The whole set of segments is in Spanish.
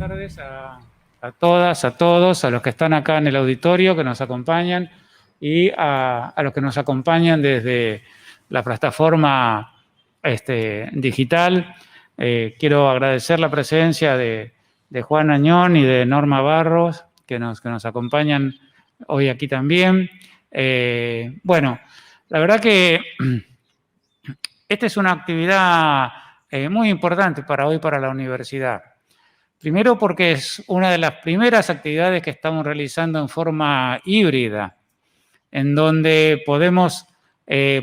tardes a todas, a todos, a los que están acá en el auditorio, que nos acompañan, y a los que nos acompañan desde la plataforma digital. Quiero agradecer la presencia de Juan Añón y de Norma Barros, que nos acompañan hoy aquí también. Bueno, la verdad que esta es una actividad muy importante para hoy, para la universidad. Primero porque es una de las primeras actividades que estamos realizando en forma híbrida, en donde podemos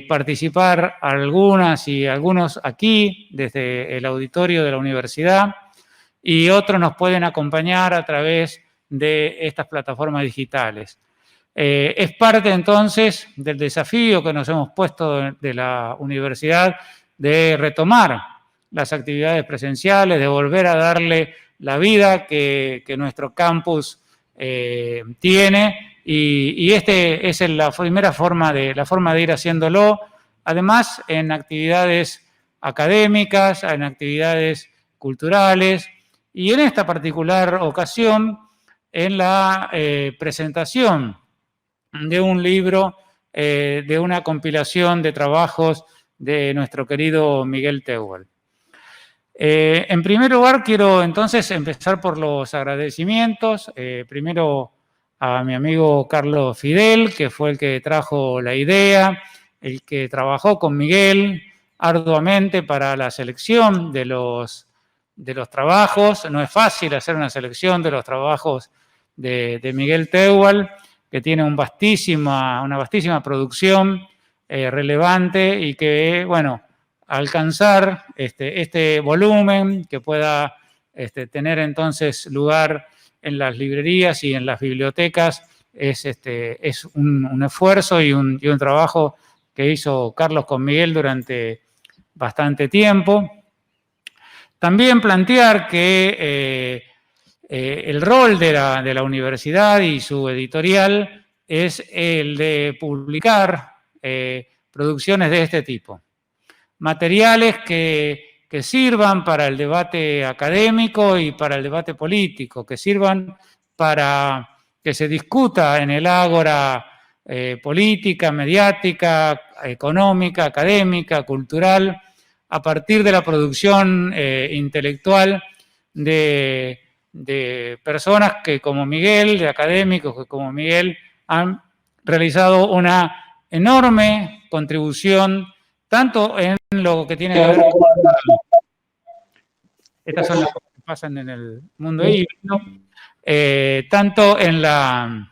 participar algunas y algunos aquí, desde el auditorio de la universidad, y otros nos pueden acompañar a través de estas plataformas digitales. Es parte entonces del desafío que nos hemos puesto de la universidad de retomar las actividades presenciales, de volver a darle la vida que nuestro campus tiene, y es la primera forma de ir haciéndolo, además en actividades académicas, en actividades culturales, y en esta particular ocasión en la presentación de un libro, de una compilación de trabajos de nuestro querido Miguel Teuwal. En primer lugar, quiero entonces empezar por los agradecimientos. Primero a mi amigo Carlos Fidel, que fue el que trajo la idea, el que trabajó con Miguel arduamente para la selección de los trabajos. No es fácil hacer una selección de los trabajos de Miguel Teuwal, que tiene una vastísima producción relevante, y que, bueno, alcanzar este volumen, que pueda tener entonces lugar en las librerías y en las bibliotecas, es un esfuerzo y un trabajo que hizo Carlos con Miguel durante bastante tiempo. También plantear que el rol de la universidad y su editorial es el de publicar producciones de este tipo. Materiales que sirvan para el debate académico y para el debate político, que sirvan para que se discuta en el ágora política, mediática, económica, académica, cultural, a partir de la producción intelectual de personas que, como Miguel, de académicos que, como Miguel, han realizado una enorme contribución, tanto en lo que tiene que ver con estas son las cosas que pasan en el mundo híbrido, tanto en la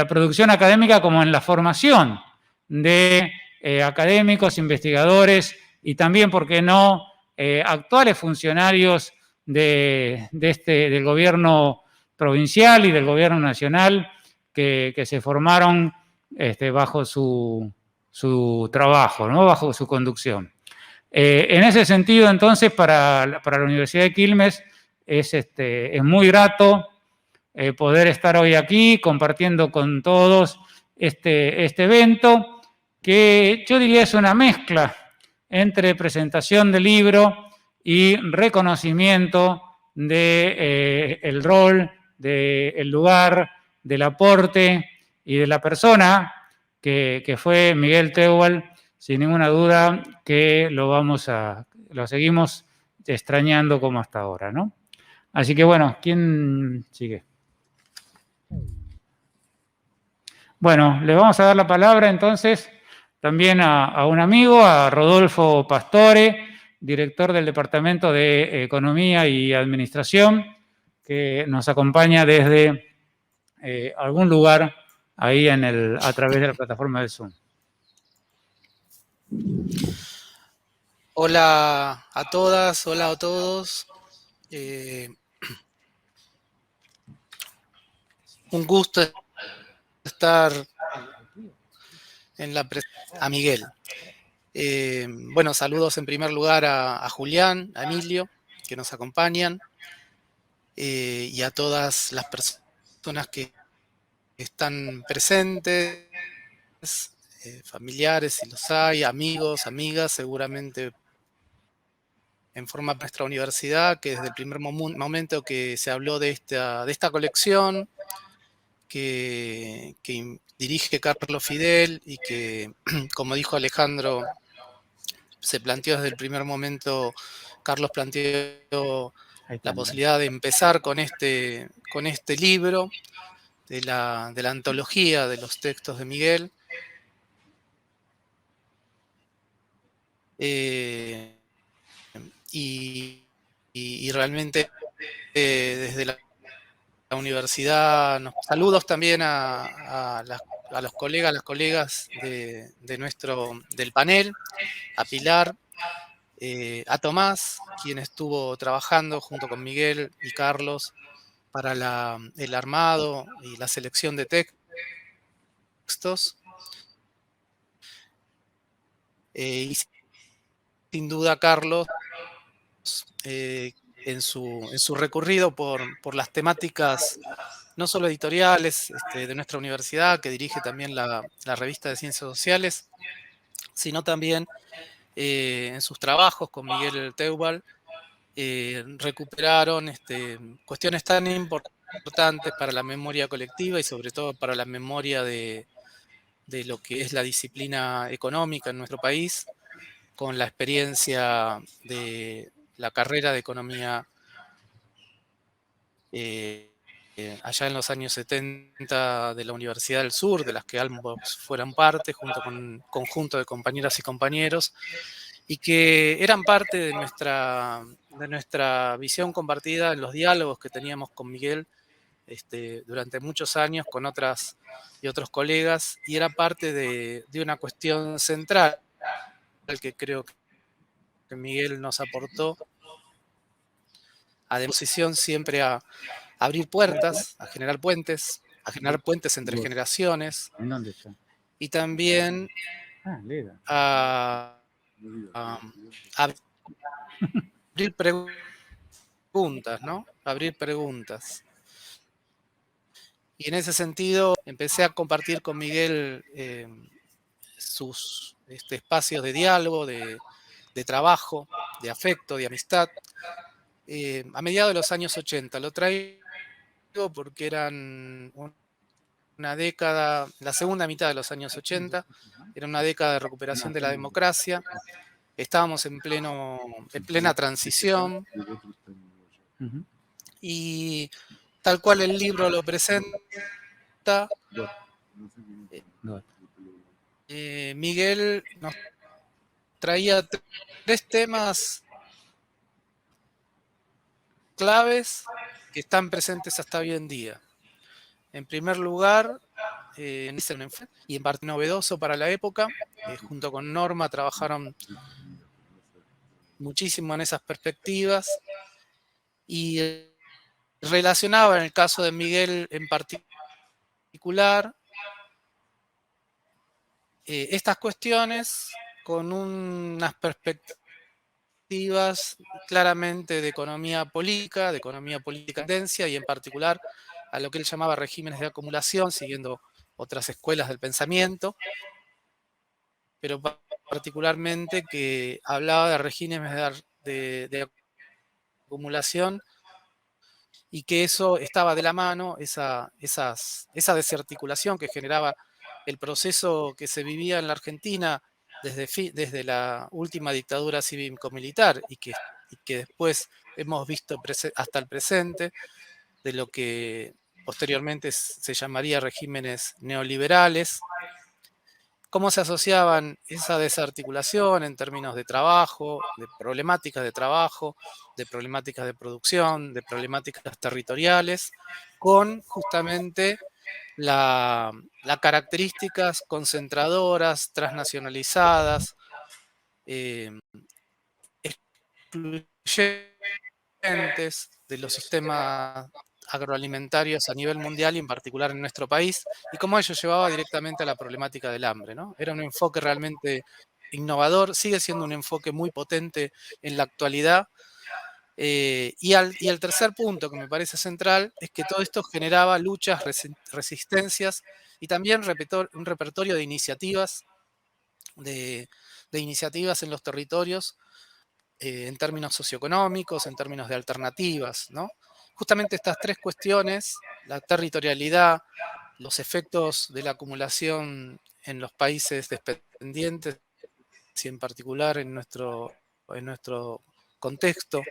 producción académica como en la formación de académicos, investigadores y también, ¿por qué no?, actuales funcionarios del gobierno provincial y del gobierno nacional que se formaron bajo su trabajo, ¿no?, bajo su conducción. En ese sentido, entonces, para la Universidad de Quilmes es muy grato poder estar hoy aquí compartiendo con todos este evento, que yo diría es una mezcla entre presentación del libro y reconocimiento del rol, del lugar, del aporte y de la persona que fue Miguel Teuwal. Sin ninguna duda que lo seguimos extrañando como hasta ahora, ¿no? Así que, bueno, ¿quién sigue? Bueno, le vamos a dar la palabra entonces también a un amigo, a Rodolfo Pastore, director del Departamento de Economía y Administración, que nos acompaña desde algún lugar ahí a través de la plataforma de Zoom. Hola a todas, hola a todos. Un gusto estar en la presencia a Miguel. Bueno, saludos en primer lugar a Julián, a Emilio, que nos acompañan, y a todas las personas que están presentes, familiares si los hay, amigos, amigas, seguramente en forma para nuestra universidad, que desde el primer momento que se habló de esta colección, que dirige Carlos Fidel y que, como dijo Alejandro, se planteó desde el primer momento, Carlos planteó la posibilidad de empezar con este libro de la antología de los textos de Miguel. Y realmente desde la universidad, saludos también a los colegas, las colegas del panel, a Pilar, a Tomás, quien estuvo trabajando junto con Miguel y Carlos para el armado y la selección de textos. Y sin duda Carlos, en su recorrido por las temáticas no solo editoriales de nuestra universidad, que dirige también la revista de Ciencias Sociales, sino también en sus trabajos con Miguel Teubal, recuperaron cuestiones tan importantes para la memoria colectiva y sobre todo para la memoria de lo que es la disciplina económica en nuestro país, con la experiencia de la carrera de economía allá en los años 70 de la Universidad del Sur, de las que ambos fueran parte, junto con un conjunto de compañeras y compañeros, y que eran parte de nuestra visión compartida en los diálogos que teníamos con Miguel durante muchos años con otras y otros colegas, y era parte de una cuestión central que creo que Miguel nos aportó, a disposición siempre a abrir puertas, a generar puentes entre generaciones, ¿En dónde está? y también a abrir preguntas, ¿no? Abrir preguntas. Y en ese sentido empecé a compartir con Miguel sus espacios de diálogo, de trabajo, de afecto, de amistad, a mediados de los años 80. Lo traigo porque eran una década, la segunda mitad de los años 80, era una década de recuperación de la democracia. Estábamos en plena transición, y tal cual el libro lo presenta, Miguel nos traía 3 temas claves que están presentes hasta hoy en día. En primer lugar, y en parte novedoso para la época, junto con Norma trabajaron muchísimo en esas perspectivas, y relacionaba en el caso de Miguel en particular estas cuestiones con unas perspectivas claramente de economía política tendencia, y en particular a lo que él llamaba regímenes de acumulación, siguiendo otras escuelas del pensamiento, pero particularmente que hablaba de regímenes de acumulación, y que eso estaba de la mano, esa desarticulación que generaba el proceso que se vivía en la Argentina desde la última dictadura cívico-militar, y que después hemos visto hasta el presente, de lo que posteriormente se llamaría regímenes neoliberales. Cómo se asociaban esa desarticulación en términos de trabajo, de problemáticas de trabajo, de problemáticas de producción, de problemáticas territoriales, con justamente las características concentradoras, transnacionalizadas, excluyentes de los sistemas agroalimentarios a nivel mundial y en particular en nuestro país, y cómo ello llevaba directamente a la problemática del hambre, ¿no? Era un enfoque realmente innovador, sigue siendo un enfoque muy potente en la actualidad. Y el tercer punto que me parece central es que todo esto generaba luchas, resistencias, y también un repertorio de iniciativas, de iniciativas en los territorios, en términos socioeconómicos, en términos de alternativas, ¿no? Justamente estas tres cuestiones, la territorialidad, los efectos de la acumulación en los países dependientes y en particular en nuestro contexto,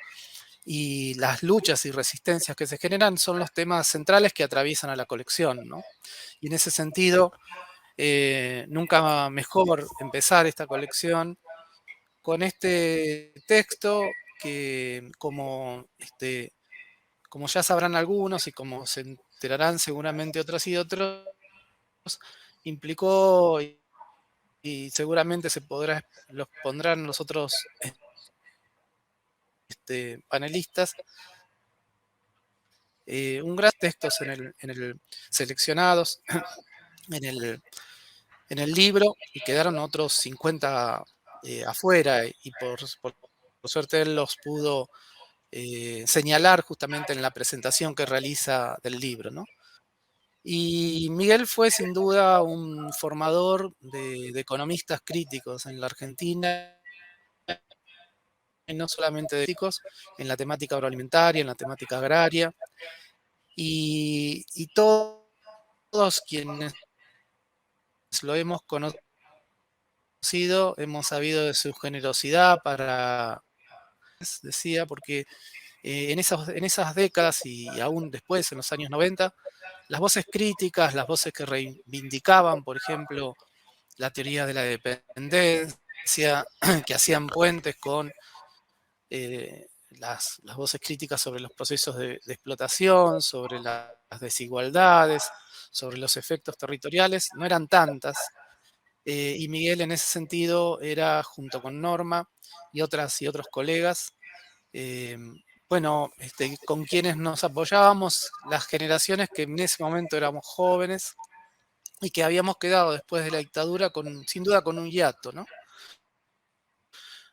y las luchas y resistencias que se generan son los temas centrales que atraviesan a la colección, ¿no? Y en ese sentido, nunca mejor empezar esta colección con este texto que, como ya sabrán algunos y como se enterarán seguramente otras y otros, implicó y seguramente los pondrán los otros panelistas, un gran textos seleccionados en el libro y quedaron otros 50 afuera y por suerte él los pudo señalar justamente en la presentación que realiza del libro, ¿no? Y Miguel fue sin duda un formador de economistas críticos en la Argentina, y no solamente de críticos, en la temática agroalimentaria, en la temática agraria, y todos quienes lo hemos conocido hemos sabido de su generosidad para, decía, porque en esas décadas y aún después, en los años 90, las voces críticas, las voces que reivindicaban, por ejemplo, la teoría de la dependencia, que hacían puentes con las voces críticas sobre los procesos de explotación, sobre las desigualdades, sobre los efectos territoriales, no eran tantas. Y Miguel en ese sentido era, junto con Norma y otros colegas, eh, bueno, con quienes nos apoyábamos las generaciones que en ese momento éramos jóvenes y que habíamos quedado después de la dictadura sin duda con un hiato, ¿no?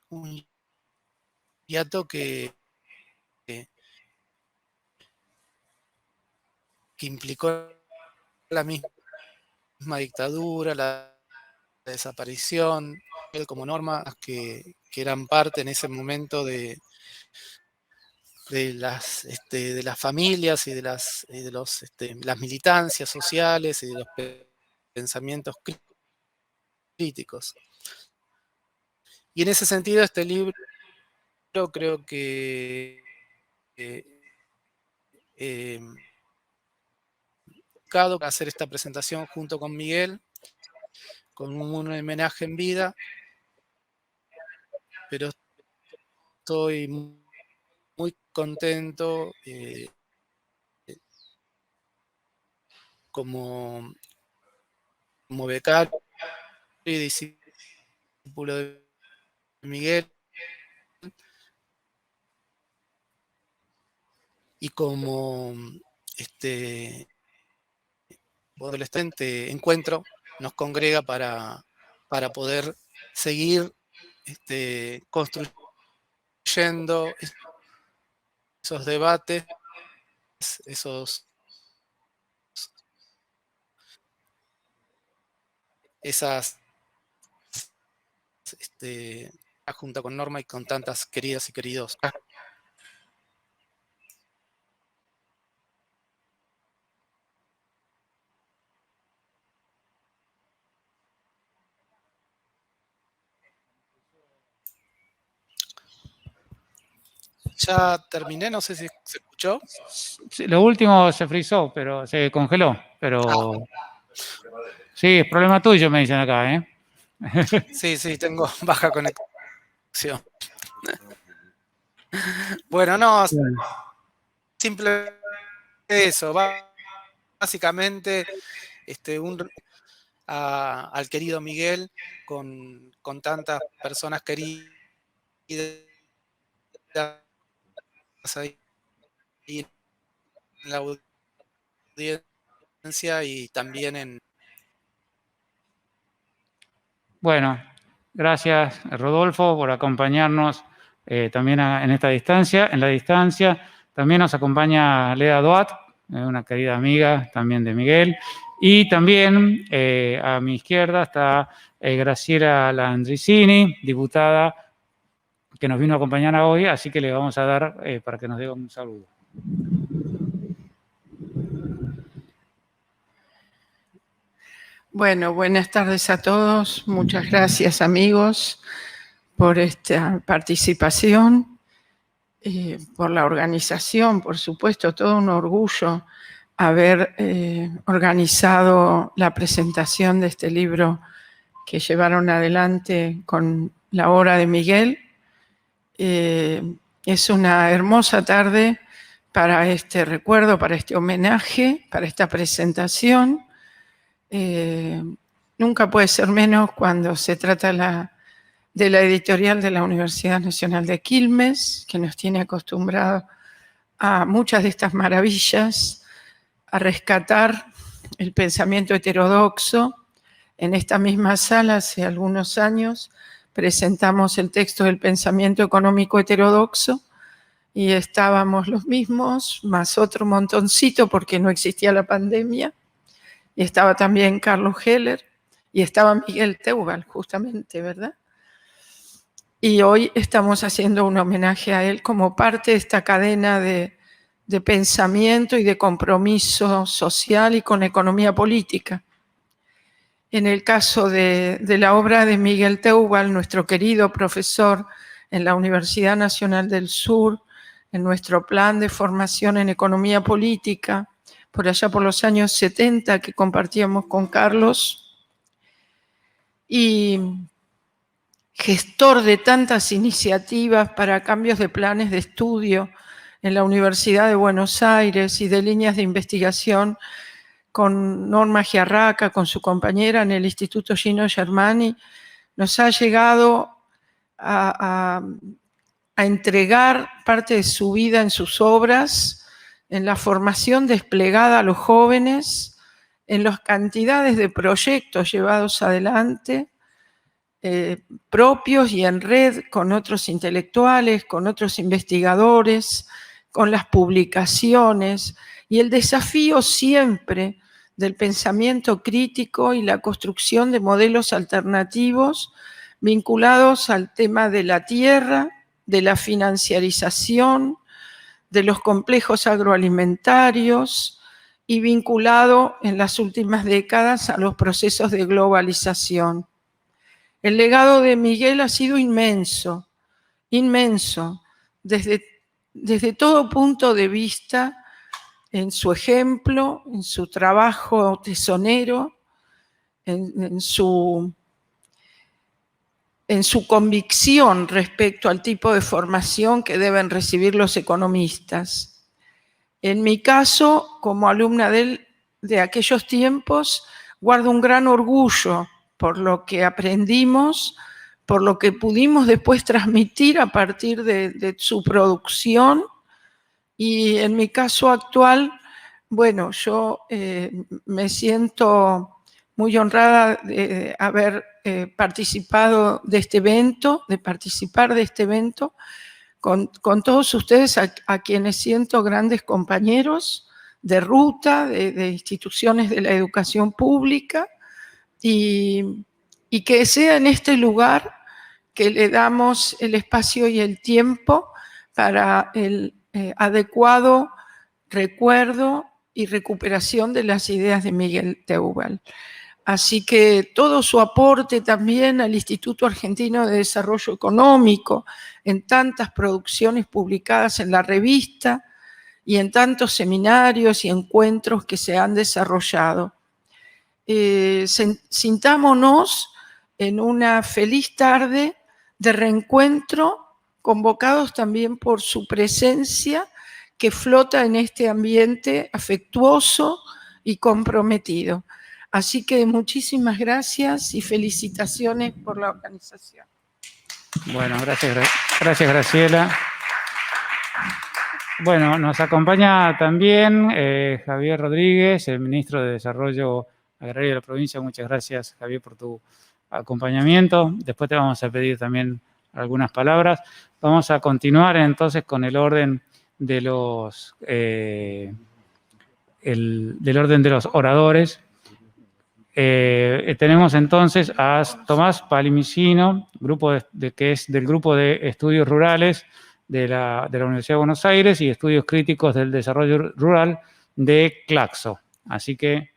Un hiato que implicó la misma dictadura, la desaparición, él como Norma, que eran parte en ese momento de las familias y las militancias sociales y de los pensamientos críticos. Y en ese sentido, este libro creo que buscado hacer esta presentación junto con Miguel, con un homenaje en vida, pero estoy muy contento como becario y discípulo de Miguel y como adolescente encuentro nos congrega para poder seguir construyendo esos debates, esas junto con Norma y con tantas queridas y queridos. Ya terminé, no sé si se escuchó. Sí, lo último se frizó, pero se congeló. Pero sí, es problema tuyo, me dicen acá, ¿eh? Sí, tengo baja conexión. Bueno, no, simple eso, básicamente al querido Miguel con tantas personas queridas ahí en la audiencia y también en... Bueno, gracias Rodolfo por acompañarnos también en esta distancia. En la distancia también nos acompaña Leda Duat, una querida amiga también de Miguel. Y también a mi izquierda está Graciela Landricini, diputada que nos vino a acompañar hoy, así que le vamos a dar para que nos dé un saludo. Bueno, buenas tardes a todos. Muchas gracias, amigos, por esta participación, por la organización, por supuesto, todo un orgullo haber organizado la presentación de este libro que llevaron adelante con la obra de Miguel. Es una hermosa tarde para este recuerdo, para este homenaje, para esta presentación. Nunca puede ser menos cuando se trata de la editorial de la Universidad Nacional de Quilmes, que nos tiene acostumbrados a muchas de estas maravillas, a rescatar el pensamiento heterodoxo. En esta misma sala, hace algunos años, presentamos el texto del pensamiento económico heterodoxo y estábamos los mismos, más otro montoncito porque no existía la pandemia, y estaba también Carlos Heller, y estaba Miguel Teubal, justamente, ¿verdad? Y hoy estamos haciendo un homenaje a él como parte de esta cadena de pensamiento y de compromiso social y con economía política. En el caso de la obra de Miguel Teubal, nuestro querido profesor en la Universidad Nacional del Sur, en nuestro plan de formación en economía política, por allá por los años 70 que compartíamos con Carlos, y gestor de tantas iniciativas para cambios de planes de estudio en la Universidad de Buenos Aires y de líneas de investigación con Norma Giarraca, con su compañera en el Instituto Gino Germani, nos ha llegado a entregar parte de su vida en sus obras, en la formación desplegada a los jóvenes, en las cantidades de proyectos llevados adelante, propios y en red con otros intelectuales, con otros investigadores, con las publicaciones, y el desafío siempre del pensamiento crítico y la construcción de modelos alternativos vinculados al tema de la tierra, de la financiarización, de los complejos agroalimentarios y vinculado en las últimas décadas a los procesos de globalización. El legado de Miguel ha sido inmenso, inmenso, desde todo punto de vista, en su ejemplo, en su trabajo tesonero, en su convicción respecto al tipo de formación que deben recibir los economistas. En mi caso, como alumna de aquellos tiempos, guardo un gran orgullo por lo que aprendimos, por lo que pudimos después transmitir a partir de su producción. Y en mi caso actual, bueno, yo me siento muy honrada de haber participado de este evento, de participar de este evento con todos ustedes a quienes siento grandes compañeros de ruta, de instituciones de la educación pública, y que sea en este lugar que le damos el espacio y el tiempo para el adecuado recuerdo y recuperación de las ideas de Miguel Teubal. Así que todo su aporte también al Instituto Argentino de Desarrollo Económico, en tantas producciones publicadas en la revista y en tantos seminarios y encuentros que se han desarrollado. Sintámonos en una feliz tarde de reencuentro, convocados también por su presencia que flota en este ambiente afectuoso y comprometido. Así que muchísimas gracias y felicitaciones por la organización. Bueno, gracias Graciela. Bueno, nos acompaña también Javier Rodríguez, el ministro de Desarrollo Agrario de la provincia. Muchas gracias, Javier, por tu acompañamiento. Después te vamos a pedir también algunas palabras. Vamos a continuar entonces con el orden de los oradores. Tenemos entonces a Tomás Palmisino, que es del Grupo de Estudios Rurales de la Universidad de Buenos Aires y Estudios Críticos del Desarrollo Rural de Claxo. Así que,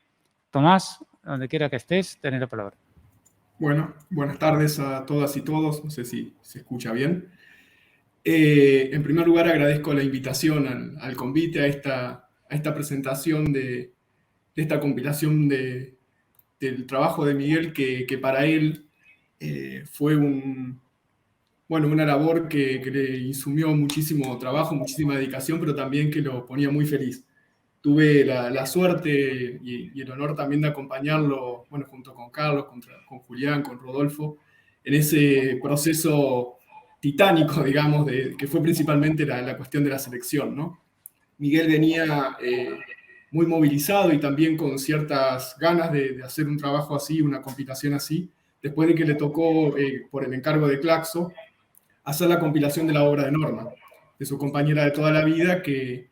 Tomás, donde quiera que estés, tenés la palabra. Bueno, buenas tardes a todas y todos. No sé si se escucha bien. En primer lugar, agradezco la invitación al convite a esta presentación de esta compilación del trabajo de Miguel, que para él fue una labor que le insumió muchísimo trabajo, muchísima dedicación, pero también que lo ponía muy feliz. Tuve la suerte y el honor también de acompañarlo, bueno, junto con Carlos, con Julián, con Rodolfo, en ese proceso titánico, digamos, que fue principalmente la cuestión de la selección, ¿no? Miguel venía muy movilizado y también con ciertas ganas de hacer un trabajo así, una compilación así, después de que le tocó, por el encargo de Claxo, hacer la compilación de la obra de Norma, de su compañera de toda la vida, que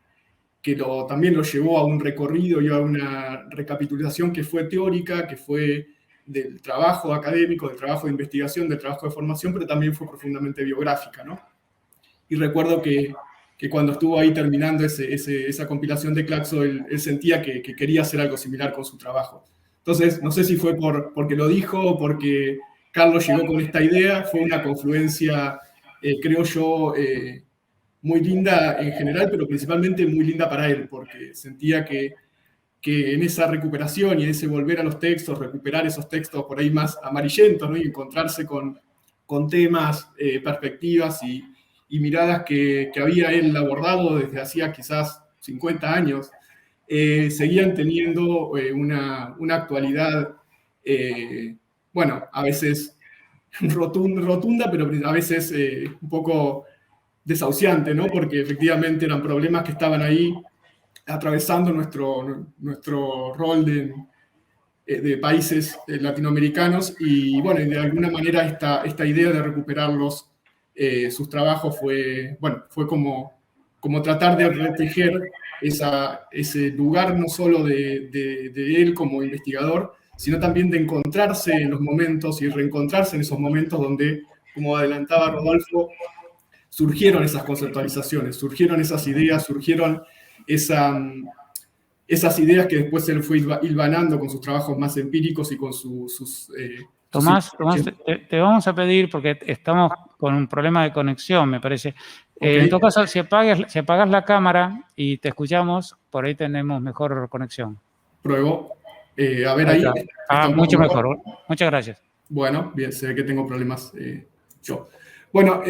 también lo llevó a un recorrido y a una recapitulación que fue teórica, que fue del trabajo académico, del trabajo de investigación, del trabajo de formación, pero también fue profundamente biográfica, ¿no? Y recuerdo que cuando estuvo ahí terminando esa compilación de Claxo, él sentía que quería hacer algo similar con su trabajo. Entonces, no sé si fue porque lo dijo o porque Carlos llegó con esta idea, fue una confluencia, creo yo, muy linda en general, pero principalmente muy linda para él, porque sentía que en esa recuperación y en ese volver a los textos, recuperar esos textos por ahí más amarillentos, ¿no? Y encontrarse con temas, perspectivas y miradas que había él abordado desde hacía quizás 50 años, seguían teniendo una actualidad, bueno, a veces rotunda, pero a veces un poco desahuciante, ¿no? Porque efectivamente eran problemas que estaban ahí atravesando nuestro rol de países latinoamericanos y, bueno, de alguna manera esta idea de recuperarlos, sus trabajos fue como tratar de retejer ese lugar no solo de él como investigador, sino también de encontrarse en los momentos y reencontrarse en esos momentos donde, como adelantaba Rodolfo, surgieron esas conceptualizaciones, surgieron esas ideas, surgieron esas ideas que después él fue hilvanando con sus trabajos más empíricos y con sus... Tomás, te vamos a pedir, porque estamos con un problema de conexión, me parece. Okay. En todo caso, si apagas la cámara y te escuchamos, por ahí tenemos mejor conexión. Pruebo. A ver ahí. Mucho mejor. Muchas gracias. Bueno, bien, se ve que tengo problemas yo. Bueno,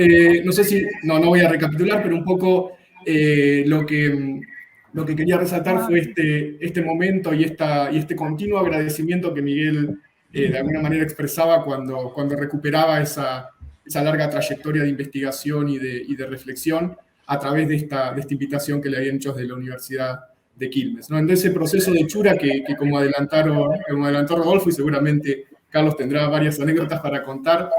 no sé si... No voy a recapitular, pero un poco lo que quería resaltar fue este momento y este continuo agradecimiento que Miguel de alguna manera expresaba cuando recuperaba esa larga trayectoria de investigación y de reflexión a través de esta invitación que le habían hecho desde la Universidad de Quilmes, ¿no? En ese proceso de hechura que como adelantó Rodolfo, y seguramente Carlos tendrá varias anécdotas para contar,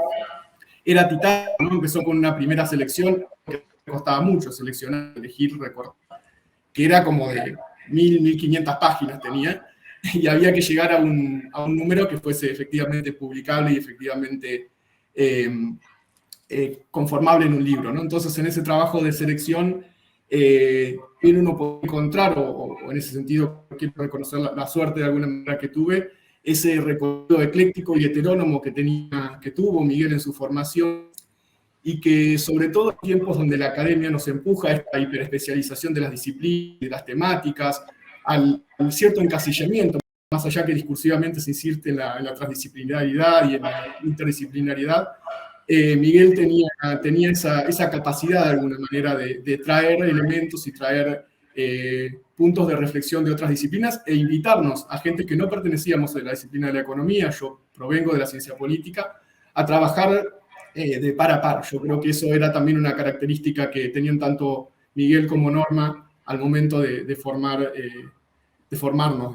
era titánico, ¿no? Empezó con una primera selección que costaba mucho seleccionar, elegir, recortar, que era como de 1.500 páginas tenía, y había que llegar a un número que fuese efectivamente publicable y efectivamente conformable en un libro, ¿no? Entonces, en ese trabajo de selección, uno puede encontrar, o en ese sentido quiero reconocer la suerte de alguna manera que tuve, ese recorrido ecléctico y heterónomo que tuvo Miguel en su formación, y que sobre todo en tiempos donde la academia nos empuja a esta hiperespecialización de las disciplinas, de las temáticas, al cierto encasillamiento, más allá que discursivamente se insiste en la transdisciplinaridad y en la interdisciplinariedad, Miguel tenía esa capacidad de alguna manera de traer elementos y traer puntos de reflexión de otras disciplinas e invitarnos a gente que no pertenecíamos a la disciplina de la economía, yo provengo de la ciencia política, a trabajar de par a par. Yo creo que eso era también una característica que tenían tanto Miguel como Norma al momento de formarnos,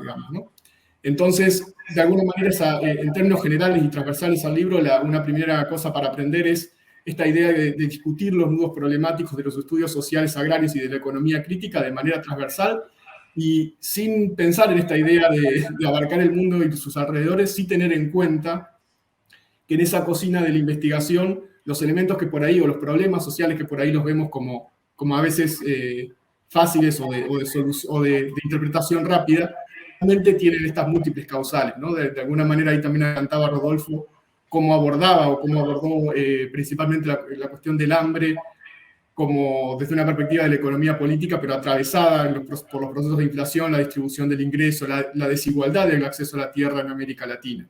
digamos, ¿no? Entonces, de alguna manera, en términos generales y transversales al libro, una primera cosa para aprender es esta idea de discutir los nudos problemáticos de los estudios sociales agrarios y de la economía crítica de manera transversal, y sin pensar en esta idea de abarcar el mundo y sus alrededores, sí tener en cuenta que en esa cocina de la investigación, los elementos que por ahí, o los problemas sociales que por ahí los vemos como a veces fáciles o de interpretación rápida, realmente tienen estas múltiples causales, ¿no? De alguna manera ahí también adelantaba Rodolfo cómo abordaba o cómo abordó principalmente la cuestión del hambre, como desde una perspectiva de la economía política, pero atravesada por los procesos de inflación, la distribución del ingreso, la desigualdad del acceso a la tierra en América Latina.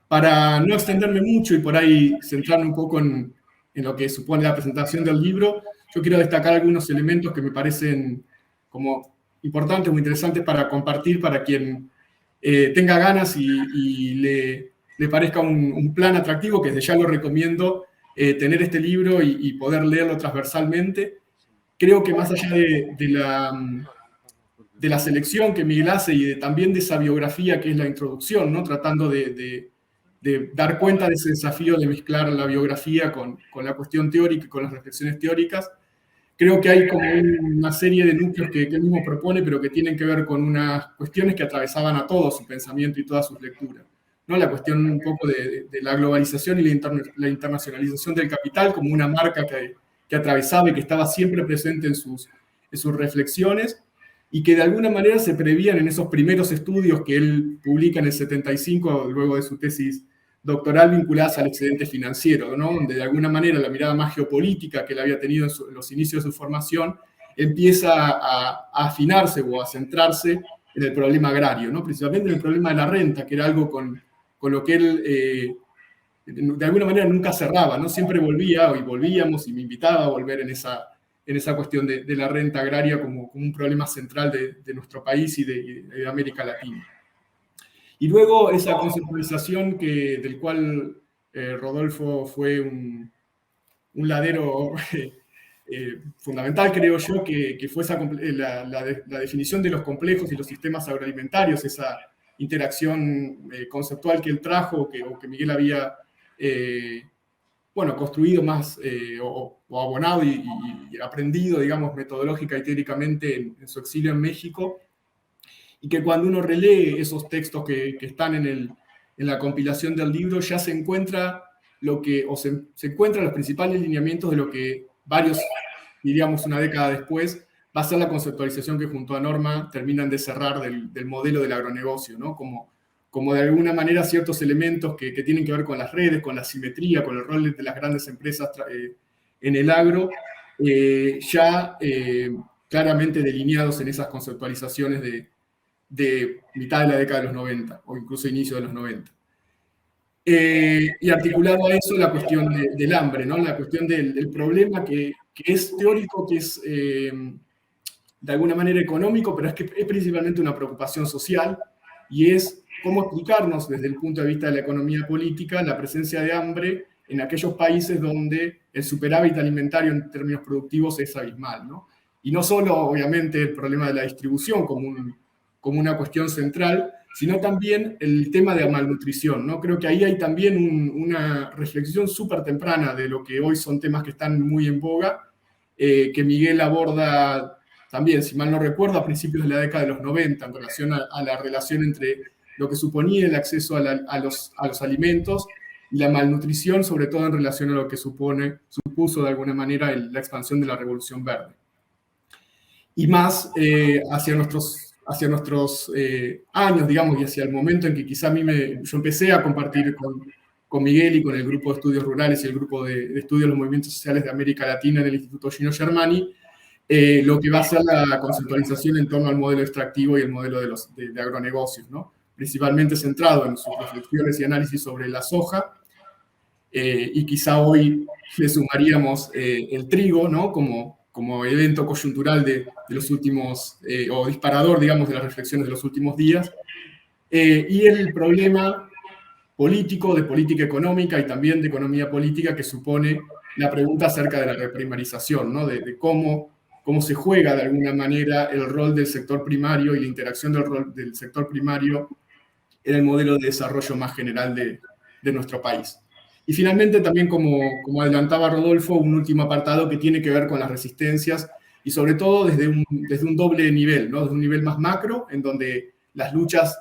Para no extenderme mucho y por ahí centrarme un poco en lo que supone la presentación del libro, yo quiero destacar algunos elementos que me parecen como importantes o interesantes para compartir para quien tenga ganas y le parezca un plan atractivo, que desde ya lo recomiendo, tener este libro y poder leerlo transversalmente. Creo que más allá de la selección que Miguel hace y también de esa biografía que es la introducción, ¿no? Tratando de dar cuenta de ese desafío de mezclar la biografía con la cuestión teórica y con las reflexiones teóricas, creo que hay como una serie de núcleos que él mismo propone, pero que tienen que ver con unas cuestiones que atravesaban a todo su pensamiento y todas sus lecturas, ¿no? La cuestión un poco de la globalización y la internacionalización del capital como una marca que atravesaba y que estaba siempre presente en sus reflexiones, y que de alguna manera se prevían en esos primeros estudios que él publica en el 75, luego de su tesis doctoral, vinculadas al excedente financiero, ¿no? Donde de alguna manera la mirada más geopolítica que él había tenido en los inicios de su formación empieza a afinarse o a centrarse en el problema agrario, ¿no? Principalmente en el problema de la renta, que era algo con lo que él de alguna manera nunca cerraba, ¿no? Siempre volvíamos y me invitaba a volver en esa cuestión de la renta agraria como un problema central de nuestro país y de América Latina. Y luego esa conceptualización del cual Rodolfo fue un ladero fundamental, creo yo, que fue la definición de los complejos y los sistemas agroalimentarios, esa interacción conceptual que él trajo, o que Miguel había construido más o abonado y aprendido, digamos, metodológica y teóricamente en su exilio en México, y que cuando uno relee esos textos que están en la compilación del libro, ya se encuentra se encuentran los principales lineamientos de lo que diríamos una década después, va a ser la conceptualización que junto a Norma terminan de cerrar del modelo del agronegocio, ¿no? Como de alguna manera ciertos elementos que tienen que ver con las redes, con la simetría, con el rol de las grandes empresas en el agro, claramente delineados en esas conceptualizaciones de mitad de la década de los 90, o incluso inicio de los 90. Y articulado a eso la cuestión del hambre, ¿no? La cuestión del problema que es teórico, que es de alguna manera económico, pero que es principalmente una preocupación social, y es cómo explicarnos desde el punto de vista de la economía política la presencia de hambre en aquellos países donde el superávit alimentario en términos productivos es abismal, ¿no? Y no solo, obviamente, el problema de la distribución como una cuestión central, sino también el tema de la malnutrición, ¿no? Creo que ahí hay también una reflexión súper temprana de lo que hoy son temas que están muy en boga, que Miguel aborda también, si mal no recuerdo, a principios de la década de los 90, en relación a la relación entre lo que suponía el acceso a los alimentos y la malnutrición, sobre todo en relación a lo que supuso de alguna manera la expansión de la Revolución Verde. Y más hacia nuestros años, digamos, y hacia el momento en que quizá yo empecé a compartir con Miguel y con el grupo de estudios rurales y el grupo de estudios de los movimientos sociales de América Latina en el Instituto Gino Germani, lo que va a ser la conceptualización en torno al modelo extractivo y el modelo de agronegocios, ¿no? Principalmente centrado en sus reflexiones y análisis sobre la soja, y quizá hoy le sumaríamos el trigo, ¿no? Como evento coyuntural de los últimos, o disparador, digamos, de las reflexiones de los últimos días, y el problema político, de política económica y también de economía política que supone la pregunta acerca de la reprimarización, ¿no? De cómo se juega de alguna manera el rol del sector primario y la interacción del rol del sector primario en el modelo de desarrollo más general de nuestro país. Y finalmente también, como adelantaba Rodolfo, un último apartado que tiene que ver con las resistencias y sobre todo desde un doble nivel, ¿no? Desde un nivel más macro, en donde las luchas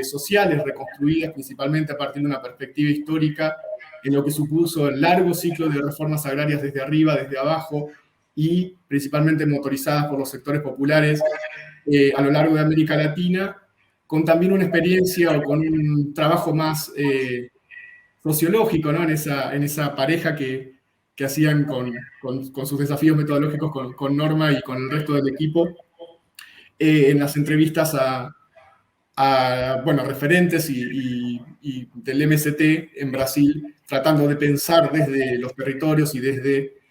sociales reconstruidas principalmente a partir de una perspectiva histórica en lo que supuso el largo ciclo de reformas agrarias desde arriba, desde abajo, y principalmente motorizadas por los sectores populares a lo largo de América Latina, con también una experiencia o con un trabajo más sociológico, ¿no? En esa pareja que hacían con sus desafíos metodológicos con Norma y con el resto del equipo, en las entrevistas bueno, referentes y del MST en Brasil, tratando de pensar desde los territorios y desde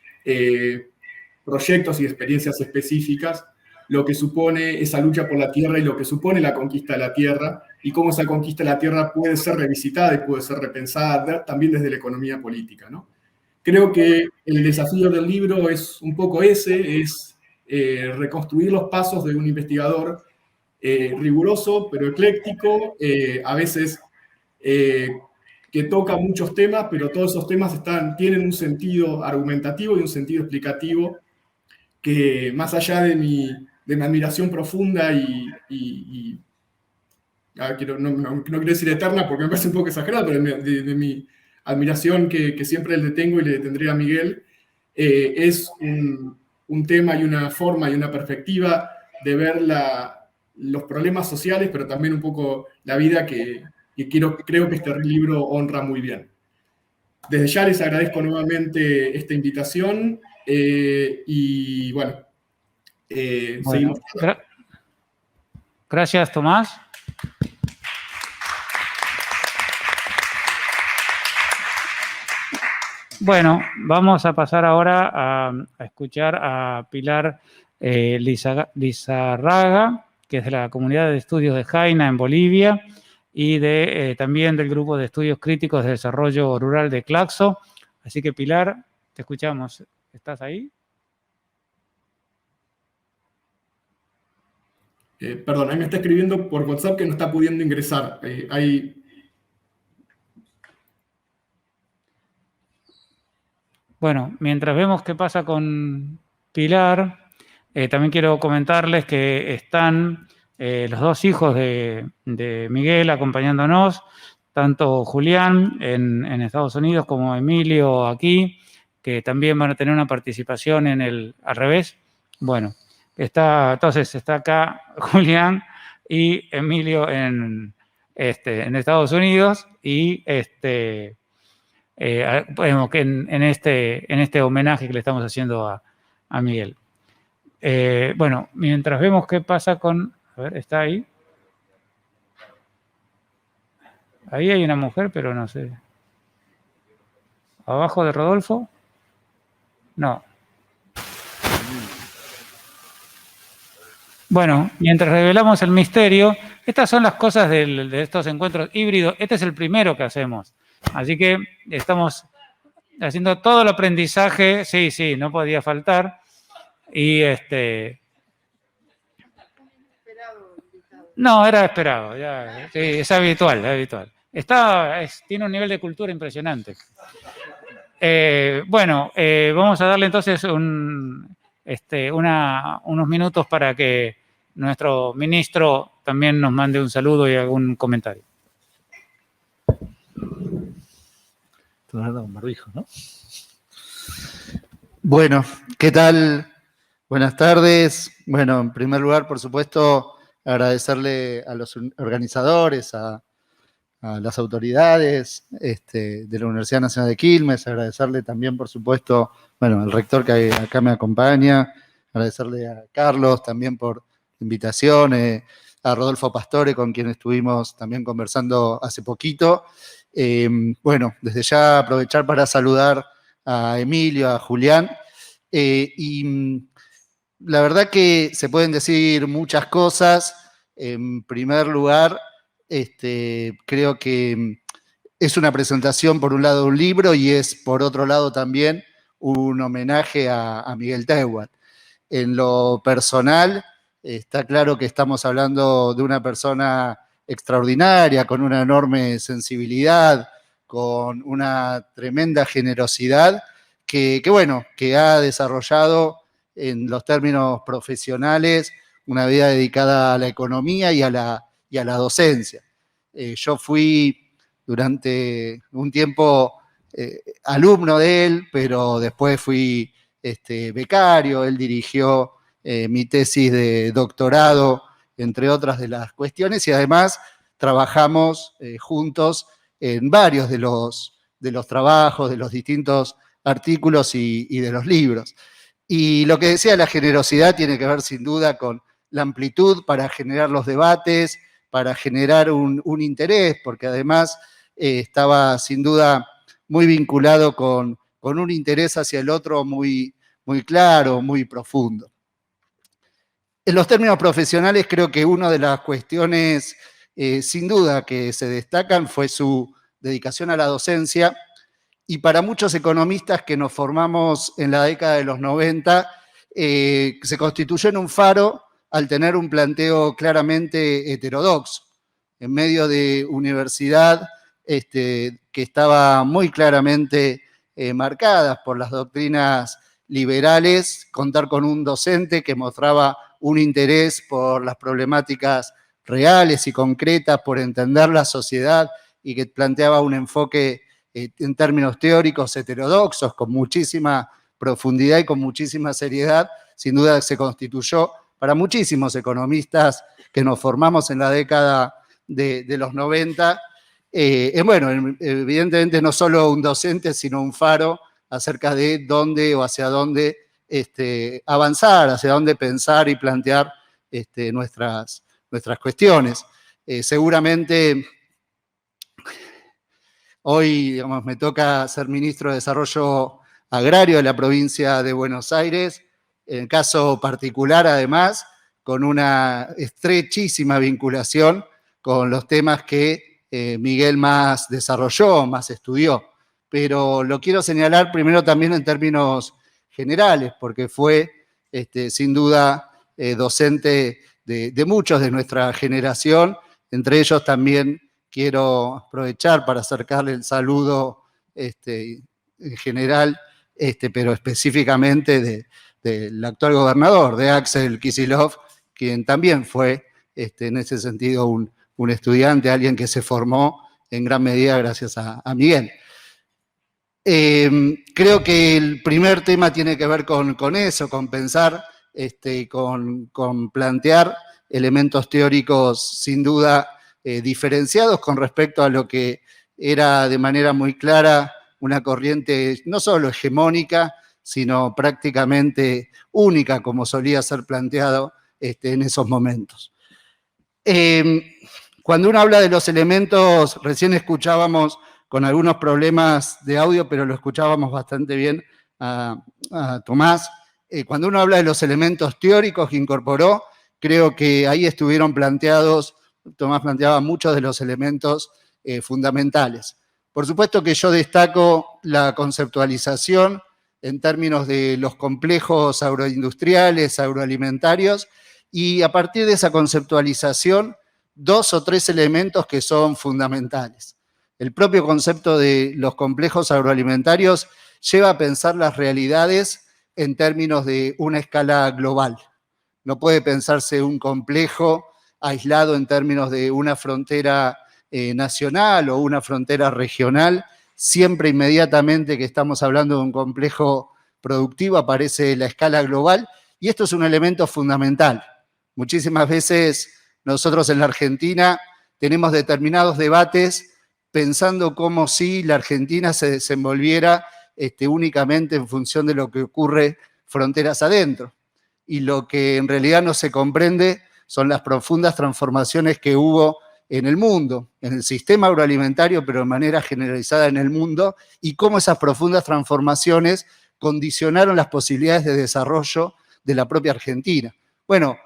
proyectos y experiencias específicas lo que supone esa lucha por la tierra y lo que supone la conquista de la tierra, y cómo esa conquista de la tierra puede ser revisitada y puede ser repensada también desde la economía política, ¿no? Creo que el desafío del libro es un poco ese, es reconstruir los pasos de un investigador riguroso, pero ecléctico, a veces que toca muchos temas, pero todos esos temas tienen un sentido argumentativo y un sentido explicativo que, más allá de mi admiración profunda no quiero decir eterna porque me parece un poco exagerado, pero de mi admiración que siempre le tengo y le tendré a Miguel, es un tema y una forma y una perspectiva de ver los problemas sociales, pero también un poco la vida que creo que este libro honra muy bien. Desde ya les agradezco nuevamente esta invitación y bueno, seguimos. Gracias, Tomás. Bueno, vamos a pasar ahora a escuchar a Pilar Lizarraga, que es de la Comunidad de Estudios de Jaina en Bolivia y también del Grupo de Estudios Críticos de Desarrollo Rural de Claxo. Así que, Pilar, te escuchamos. ¿Estás ahí? Perdón, ahí me está escribiendo por WhatsApp que no está pudiendo ingresar. Bueno, mientras vemos qué pasa con Pilar, también quiero comentarles que están los dos hijos de Miguel acompañándonos, tanto Julián en Estados Unidos como Emilio aquí, que también van a tener una participación en el al revés. Bueno, entonces está acá Julián y Emilio en Estados Unidos y bueno, que en este homenaje que le estamos haciendo a Miguel. Bueno, mientras vemos qué pasa con... A ver, ¿está ahí? Ahí hay una mujer, pero no sé. ¿Abajo de Rodolfo? No. Bueno, mientras revelamos el misterio, estas son las cosas de estos encuentros híbridos. Este es el primero que hacemos. Así que estamos haciendo todo el aprendizaje. Sí, no podía faltar. Y No, era esperado. Ya, sí, es habitual, tiene un nivel de cultura impresionante. Bueno, vamos a darle entonces unos minutos para que nuestro ministro también nos mande un saludo y algún comentario. Un barbijo, ¿no? Bueno, ¿qué tal? Buenas tardes. Bueno, en primer lugar, por supuesto, agradecerle a los organizadores, a las autoridades de la Universidad Nacional de Quilmes, agradecerle también, por supuesto, bueno, al rector que acá me acompaña, agradecerle a Carlos también por la invitación, a Rodolfo Pastore, con quien estuvimos también conversando hace poquito. Bueno, desde ya aprovechar para saludar a Emilio, a Julián, y la verdad que se pueden decir muchas cosas. En primer lugar, creo que es una presentación, por un lado, de un libro y es, por otro lado, también un homenaje a Miguel Teuwal. En lo personal, está claro que estamos hablando de una persona extraordinaria, con una enorme sensibilidad, con una tremenda generosidad, que ha desarrollado en los términos profesionales, una vida dedicada a la economía y a la docencia. Yo fui durante un tiempo alumno de él, pero después fui becario. Él dirigió mi tesis de doctorado, entre otras de las cuestiones, y además trabajamos juntos en varios de los trabajos, de los distintos artículos y de los libros. Y lo que decía, la generosidad tiene que ver sin duda con la amplitud para generar los debates, para generar un interés, porque además estaba sin duda muy vinculado con un interés hacia el otro muy, muy claro, muy profundo. En los términos profesionales, creo que una de las cuestiones sin duda que se destacan fue su dedicación a la docencia, y para muchos economistas que nos formamos en la década de los 90, se constituyó en un faro al tener un planteo claramente heterodoxo, en medio de universidad que estaba muy claramente marcada por las doctrinas liberales, contar con un docente que mostraba un interés por las problemáticas reales y concretas, por entender la sociedad, y que planteaba un enfoque en términos teóricos heterodoxos, con muchísima profundidad y con muchísima seriedad, sin duda se constituyó para muchísimos economistas que nos formamos en la década de los 90. Bueno, evidentemente no solo un docente, sino un faro acerca de dónde o hacia dónde avanzar, hacia dónde pensar y plantear nuestras cuestiones. Seguramente hoy, digamos, me toca ser ministro de Desarrollo Agrario de la provincia de Buenos Aires, en el caso particular, además, con una estrechísima vinculación con los temas que Miguel más desarrolló, más estudió. Pero lo quiero señalar primero también en términos generales, porque fue, sin duda, docente de muchos de nuestra generación. Entre ellos también quiero aprovechar para acercarle el saludo en general, pero específicamente del actual gobernador, de Axel Kicillof, quien también fue, en ese sentido, un estudiante, alguien que se formó en gran medida gracias a Miguel. Creo que el primer tema tiene que ver con eso, con pensar, con plantear elementos teóricos sin duda diferenciados con respecto a lo que era de manera muy clara una corriente no solo hegemónica, sino prácticamente única, como solía ser planteado en esos momentos. Cuando uno habla de los elementos, recién escuchábamos con algunos problemas de audio, pero lo escuchábamos bastante bien a Tomás. Cuando uno habla de los elementos teóricos que incorporó, creo que ahí estuvieron planteados, Tomás planteaba muchos de los elementos fundamentales. Por supuesto que yo destaco la conceptualización en términos de los complejos agroindustriales, agroalimentarios, y a partir de esa conceptualización, 2 o 3 elementos que son fundamentales. El propio concepto de los complejos agroalimentarios lleva a pensar las realidades en términos de una escala global. No puede pensarse un complejo aislado en términos de una frontera nacional o una frontera regional. Siempre inmediatamente que estamos hablando de un complejo productivo aparece la escala global, y esto es un elemento fundamental. Muchísimas veces nosotros en la Argentina tenemos determinados debates pensando como si la Argentina se desenvolviera únicamente en función de lo que ocurre fronteras adentro. Y lo que en realidad no se comprende son las profundas transformaciones que hubo en el mundo, en el sistema agroalimentario, pero de manera generalizada en el mundo, y cómo esas profundas transformaciones condicionaron las posibilidades de desarrollo de la propia Argentina. Bueno,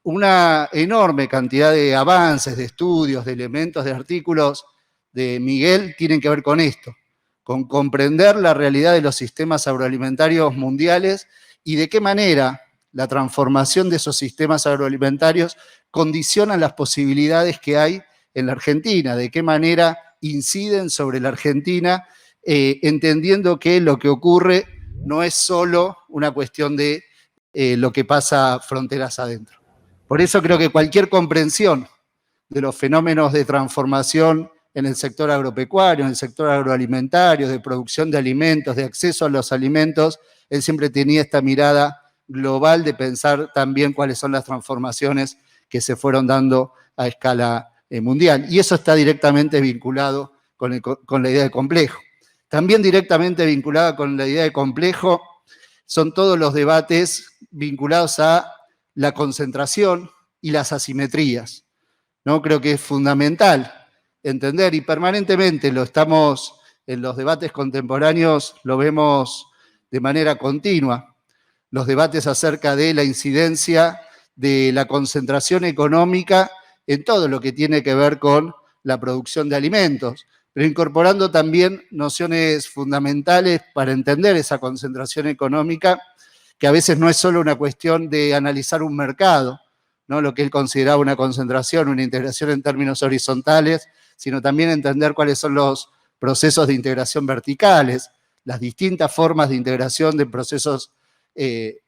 una enorme cantidad de avances, de estudios, de elementos, de artículos de Miguel tienen que ver con esto, con comprender la realidad de los sistemas agroalimentarios mundiales y de qué manera la transformación de esos sistemas agroalimentarios condicionan las posibilidades que hay en la Argentina, de qué manera inciden sobre la Argentina, entendiendo que lo que ocurre no es solo una cuestión de lo que pasa fronteras adentro. Por eso creo que cualquier comprensión de los fenómenos de transformación en el sector agropecuario, en el sector agroalimentario, de producción de alimentos, de acceso a los alimentos, él siempre tenía esta mirada global de pensar también cuáles son las transformaciones que se fueron dando a escala mundial. Y eso está directamente vinculado con la idea de complejo. También directamente vinculada con la idea de complejo son todos los debates vinculados a la concentración y las asimetrías, ¿no? Creo que es fundamental entender, y permanentemente lo estamos, en los debates contemporáneos lo vemos de manera continua, los debates acerca de la incidencia de la concentración económica en todo lo que tiene que ver con la producción de alimentos, pero incorporando también nociones fundamentales para entender esa concentración económica, que a veces no es solo una cuestión de analizar un mercado, ¿no? Lo que él consideraba una concentración, una integración en términos horizontales, sino también entender cuáles son los procesos de integración verticales, las distintas formas de integración de procesos de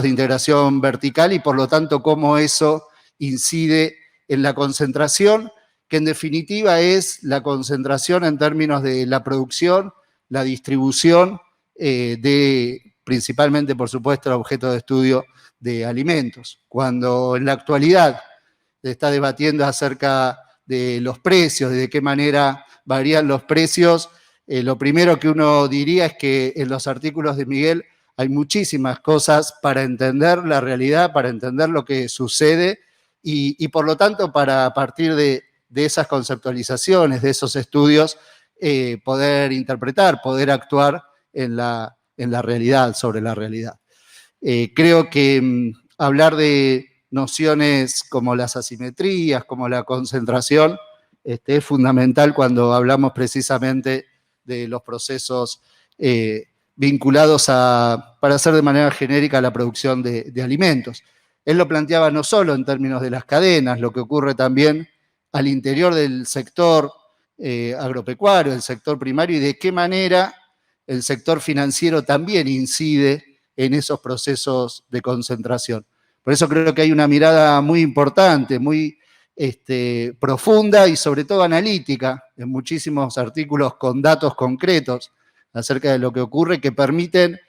integración vertical y por lo tanto cómo eso incide en la concentración, que en definitiva es la concentración en términos de la producción, la distribución principalmente, por supuesto, el objeto de estudio de alimentos. Cuando en la actualidad se está debatiendo acerca de los precios, de qué manera varían los precios, lo primero que uno diría es que en los artículos de Miguel hay muchísimas cosas para entender la realidad, para entender lo que sucede y por lo tanto, para a partir de esas conceptualizaciones, de esos estudios, poder interpretar, poder actuar en la realidad, sobre la realidad. Creo que hablar de nociones como las asimetrías, como la concentración, es fundamental cuando hablamos precisamente de los procesos vinculados para hacer de manera genérica la producción de alimentos. Él lo planteaba no solo en términos de las cadenas, lo que ocurre también al interior del sector agropecuario, el sector primario, y de qué manera el sector financiero también incide en esos procesos de concentración. Por eso creo que hay una mirada muy importante, muy profunda y sobre todo analítica en muchísimos artículos con datos concretos acerca de lo que ocurre que permiten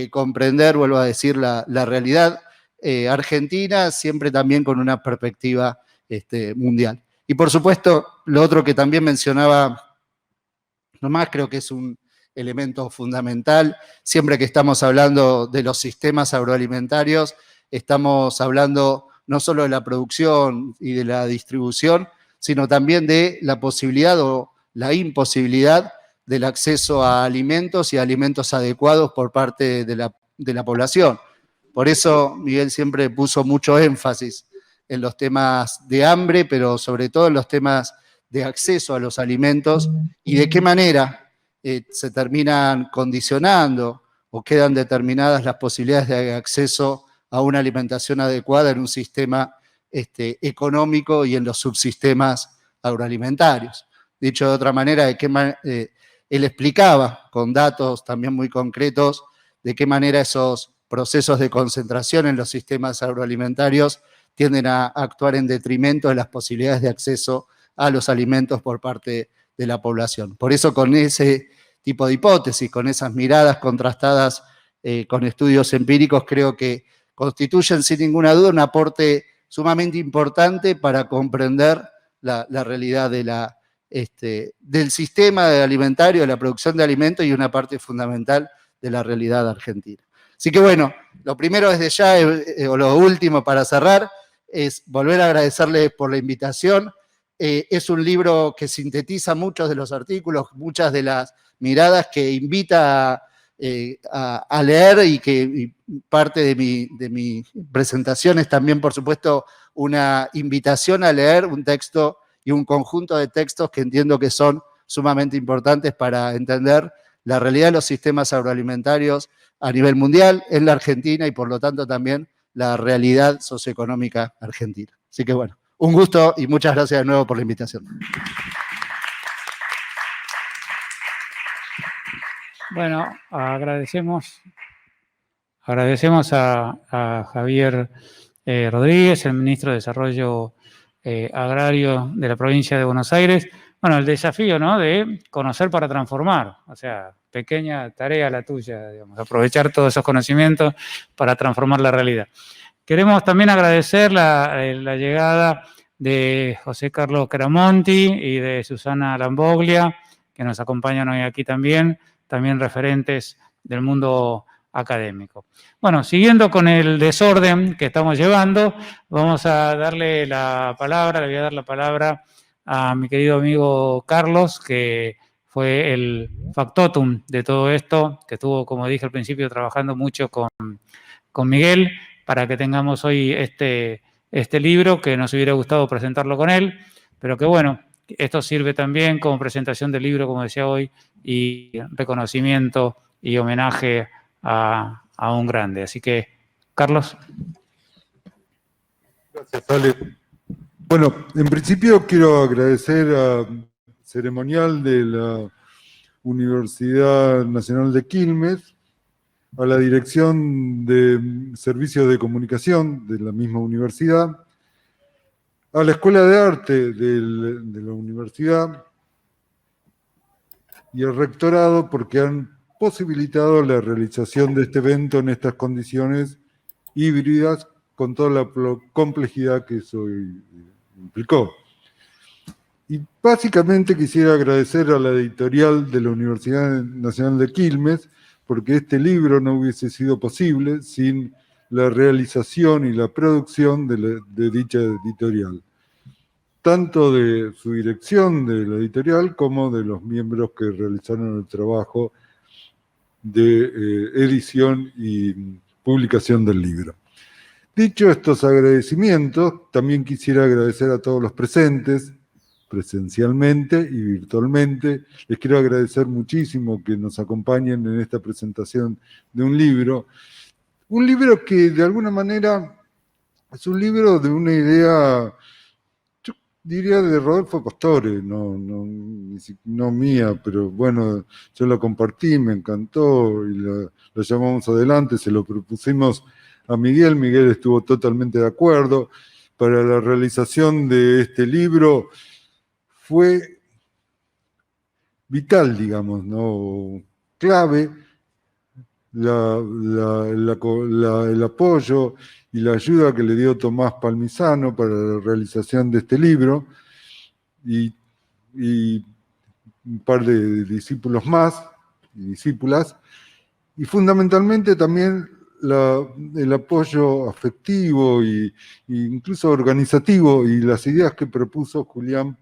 comprender, vuelvo a decir, la realidad argentina, siempre también con una perspectiva mundial. Y por supuesto, lo otro que también mencionaba nomás, creo que es un elemento fundamental, siempre que estamos hablando de los sistemas agroalimentarios, estamos hablando no solo de la producción y de la distribución, sino también de la posibilidad o la imposibilidad del acceso a alimentos y alimentos adecuados por parte de la población. Por eso Miguel siempre puso mucho énfasis en los temas de hambre, pero sobre todo en los temas de acceso a los alimentos y de qué manera se terminan condicionando o quedan determinadas las posibilidades de acceso a una alimentación adecuada en un sistema económico y en los subsistemas agroalimentarios. Dicho de otra manera, él explicaba con datos también muy concretos de qué manera esos procesos de concentración en los sistemas agroalimentarios tienden a actuar en detrimento de las posibilidades de acceso a los alimentos por parte de la población. Por eso con ese tipo de hipótesis, con esas miradas contrastadas con estudios empíricos, creo que constituyen sin ninguna duda un aporte sumamente importante para comprender la realidad del sistema alimentario, de la producción de alimentos y una parte fundamental de la realidad argentina. Así que bueno, lo primero desde ya, o lo último para cerrar, es volver a agradecerles por la invitación. Es un libro que sintetiza muchos de los artículos, muchas de las miradas que invita a leer y parte de mi presentación es también, por supuesto, una invitación a leer un texto y un conjunto de textos que entiendo que son sumamente importantes para entender la realidad de los sistemas agroalimentarios a nivel mundial, en la Argentina y por lo tanto también la realidad socioeconómica argentina. Así que bueno, un gusto y muchas gracias de nuevo por la invitación. Bueno, agradecemos Agradecemos a Javier Rodríguez, el ministro de Desarrollo Agrario de la provincia de Buenos Aires. Bueno, el desafío, ¿no?, de conocer para transformar. O sea, pequeña tarea la tuya, digamos, aprovechar todos esos conocimientos para transformar la realidad. Queremos también agradecer la llegada de José Carlos Caramonti y de Susana Lamboglia, que nos acompañan hoy aquí también referentes del mundo académico. Bueno, siguiendo con el desorden que estamos llevando, vamos a darle la palabra, le voy a dar la palabra a mi querido amigo Carlos, que fue el factotum de todo esto, que estuvo, como dije al principio, trabajando mucho con Miguel, para que tengamos hoy este libro, que nos hubiera gustado presentarlo con él, pero que bueno, esto sirve también como presentación del libro, como decía hoy, y reconocimiento y homenaje a un grande. Así que, Carlos. Gracias, Ale. Bueno, en principio quiero agradecer al ceremonial de la Universidad Nacional de Quilmes, a la Dirección de Servicios de Comunicación de la misma universidad, a la Escuela de Arte de la universidad y al rectorado, porque han posibilitado la realización de este evento en estas condiciones híbridas, con toda la complejidad que eso implicó. Y básicamente quisiera agradecer a la editorial de la Universidad Nacional de Quilmes, porque este libro no hubiese sido posible sin la realización y la producción de dicha editorial, tanto de su dirección de la editorial como de los miembros que realizaron el trabajo de edición y publicación del libro. Dicho estos agradecimientos, también quisiera agradecer a todos los presentes, presencialmente y virtualmente. Les quiero agradecer muchísimo que nos acompañen en esta presentación de un libro que de alguna manera es un libro de una idea, yo diría de Rodolfo Pastore, no mía, pero bueno, yo la compartí, me encantó y la llevamos adelante, se lo propusimos a Miguel. Miguel estuvo totalmente de acuerdo. Para la realización de este libro fue vital, digamos, ¿no?, clave el apoyo y la ayuda que le dio Tomás Palmisano para la realización de este libro y un par de discípulos más y discípulas, y fundamentalmente también el apoyo afectivo e incluso organizativo y las ideas que propuso Julián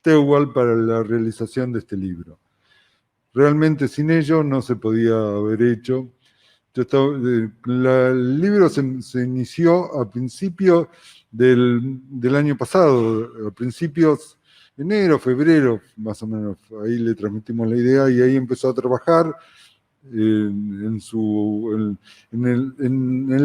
Teuwal para la realización de este libro. Realmente sin ello no se podía haber hecho. El libro se inició a principios del año pasado, a principios de enero, febrero, más o menos. Ahí le transmitimos la idea y ahí empezó a trabajar en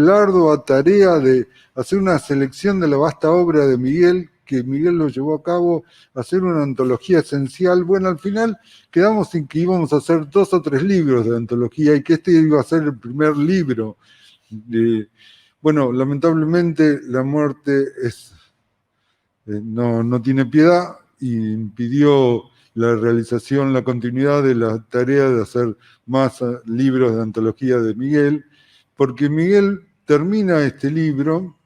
la ardua tarea de hacer una selección de la vasta obra de Miguel, que Miguel lo llevó a cabo, hacer una antología esencial. Bueno, al final quedamos en que íbamos a hacer 2 o 3 libros de antología y que este iba a ser el primer libro. Bueno, lamentablemente la muerte no tiene piedad y impidió la realización, la continuidad de la tarea de hacer más libros de antología de Miguel, porque Miguel termina este libro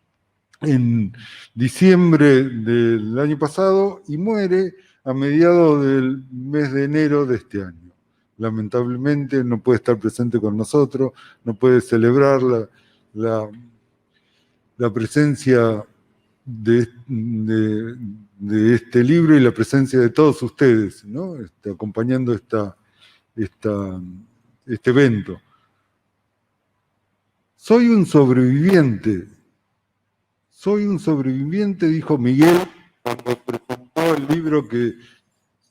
en diciembre del año pasado y muere a mediados del mes de enero de este año. Lamentablemente no puede estar presente con nosotros, no puede celebrar la presencia de este libro y la presencia de todos ustedes, ¿no?, acompañando este evento. Soy un sobreviviente, dijo Miguel cuando presentó el libro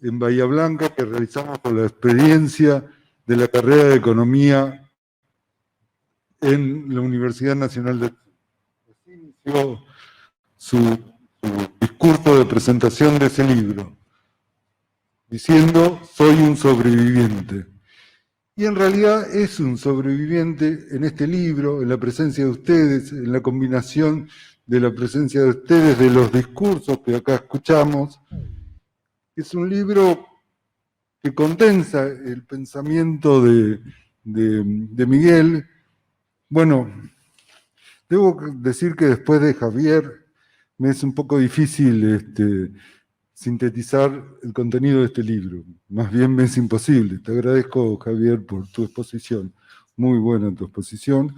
en Bahía Blanca que realizamos con la experiencia de la carrera de Economía en la Universidad Nacional de Chile. Así inició su discurso de presentación de ese libro, diciendo: soy un sobreviviente. Y en realidad es un sobreviviente en este libro, en la presencia de ustedes, en la combinación de la presencia de ustedes, de los discursos que acá escuchamos. Es un libro que condensa el pensamiento de Miguel. Bueno, debo decir que después de Javier me es un poco difícil sintetizar el contenido de este libro. Más bien me es imposible. Te agradezco, Javier, por tu exposición. Muy buena tu exposición,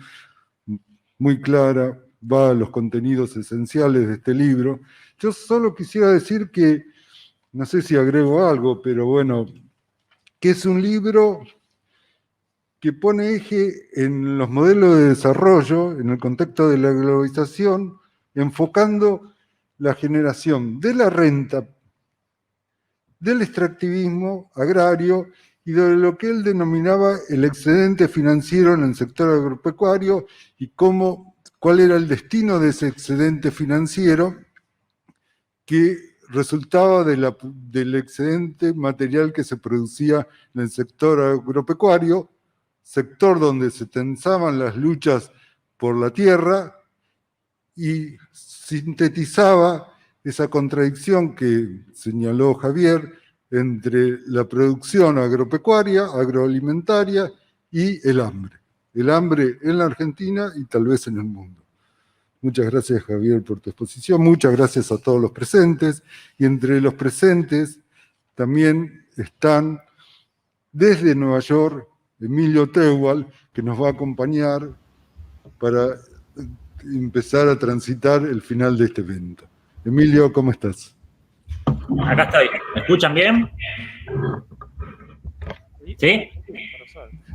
muy clara, va a los contenidos esenciales de este libro. Yo solo quisiera decir que, no sé si agrego algo, pero bueno, que es un libro que pone eje en los modelos de desarrollo, en el contexto de la globalización, enfocando la generación de la renta, del extractivismo agrario y de lo que él denominaba el excedente financiero en el sector agropecuario y cuál era el destino de ese excedente financiero que resultaba del excedente material que se producía en el sector agropecuario, sector donde se tensaban las luchas por la tierra, y sintetizaba esa contradicción que señaló Javier entre la producción agropecuaria, agroalimentaria y el hambre. El hambre en la Argentina y tal vez en el mundo. Muchas gracias, Javier, por tu exposición. Muchas gracias a todos los presentes. Y entre los presentes también están desde Nueva York Emilio Teuwal, que nos va a acompañar para empezar a transitar el final de este evento. Emilio, ¿cómo estás? Acá estoy. ¿Me escuchan bien? ¿Sí?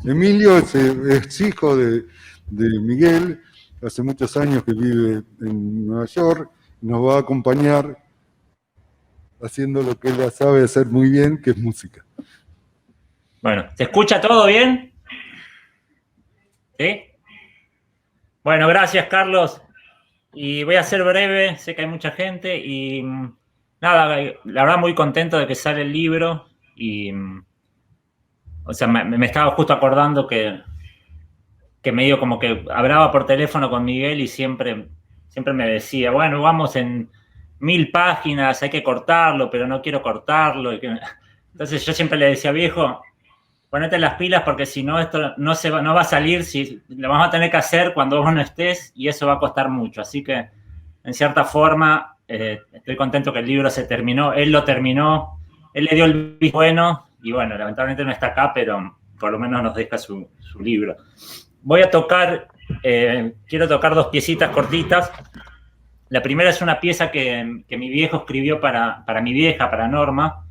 Emilio es hijo de Miguel, hace muchos años que vive en Nueva York, nos va a acompañar haciendo lo que él sabe hacer muy bien, que es música. Bueno, ¿se escucha todo bien? ¿Sí? Bueno, gracias, Carlos. Y voy a ser breve, sé que hay mucha gente y nada, la verdad muy contento de que sale el libro y, o sea, me estaba justo acordando que medio como que hablaba por teléfono con Miguel y siempre me decía, bueno, vamos en 1000 páginas, hay que cortarlo, pero no quiero cortarlo. Entonces yo siempre le decía, viejo, ponete las pilas porque si no esto no va a salir, lo vamos a tener que hacer cuando vos no estés y eso va a costar mucho. Así que, en cierta forma, estoy contento que el libro se terminó. Él lo terminó, él le dio el visto bueno y bueno, lamentablemente no está acá, pero por lo menos nos deja su libro. Voy a tocar, quiero tocar 2 piecitas cortitas. La primera es una pieza que mi viejo escribió para mi vieja, para Norma.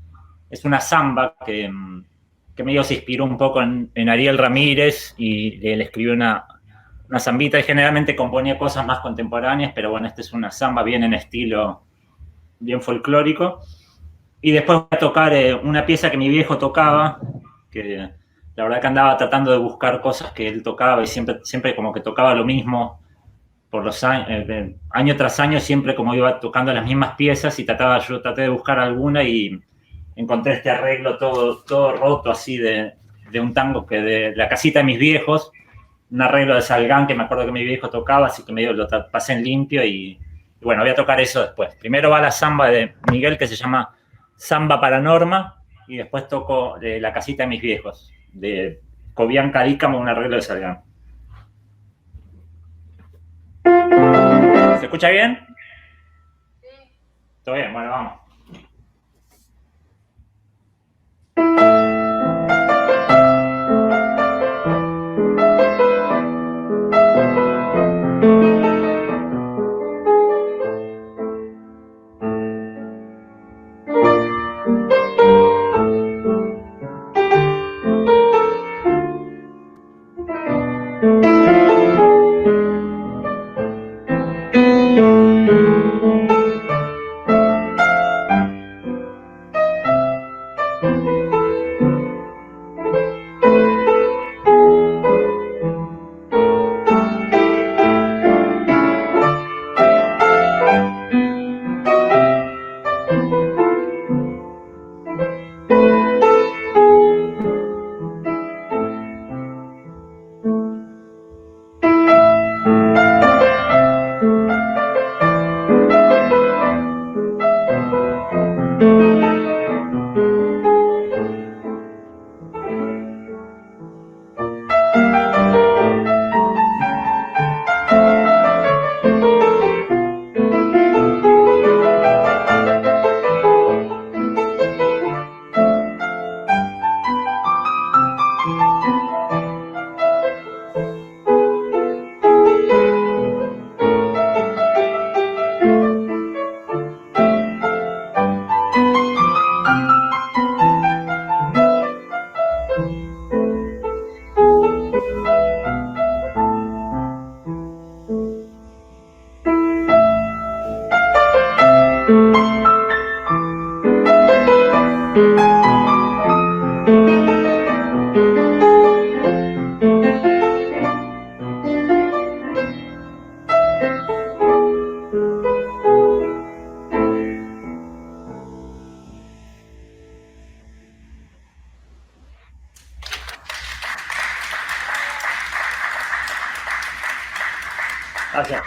Es una samba que medio se inspiró un poco en Ariel Ramírez y él escribió una zambita y generalmente componía cosas más contemporáneas, pero bueno, esta es una samba bien en estilo, bien folclórico. Y después voy a tocar una pieza que mi viejo tocaba, que la verdad que andaba tratando de buscar cosas que él tocaba y siempre como que tocaba lo mismo por los años, año tras año, siempre como iba tocando las mismas piezas y yo traté de buscar alguna y encontré este arreglo todo roto así de un tango que de La casita de mis viejos, un arreglo de Salgán que me acuerdo que mi viejo tocaba, así que medio lo pasé en limpio y bueno, voy a tocar eso después. Primero va la samba de Miguel que se llama Samba para Norma y después toco La casita de mis viejos, de Cobián Carícamo, un arreglo de Salgán. ¿Se escucha bien? Sí. ¿Todo bien? Bueno, vamos. Gracias.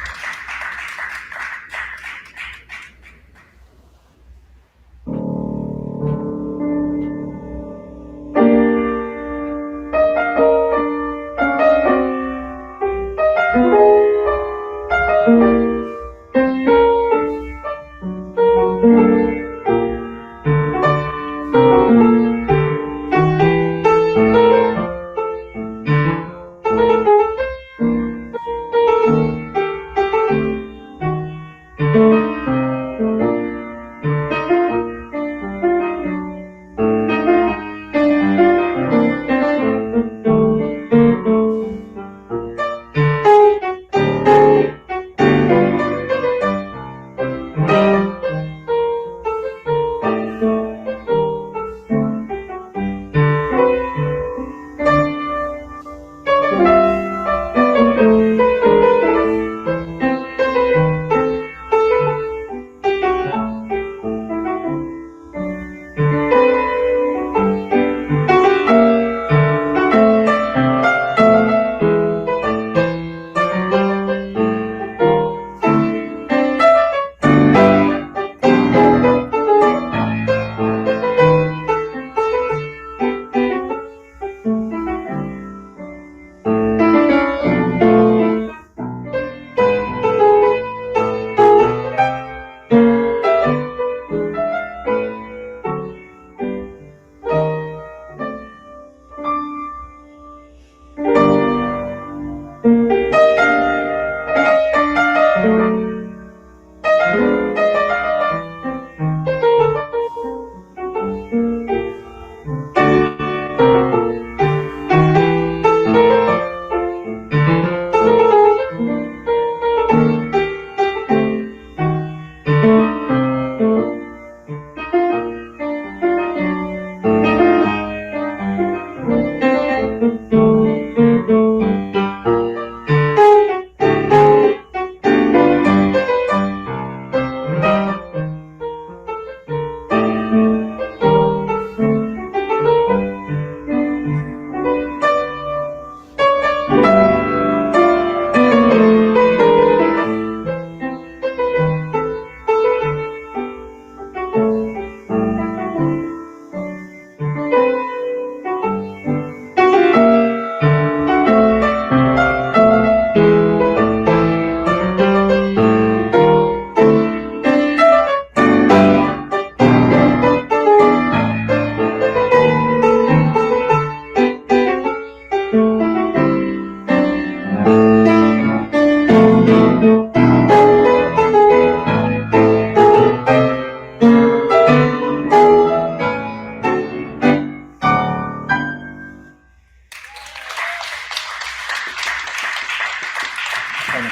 Bueno,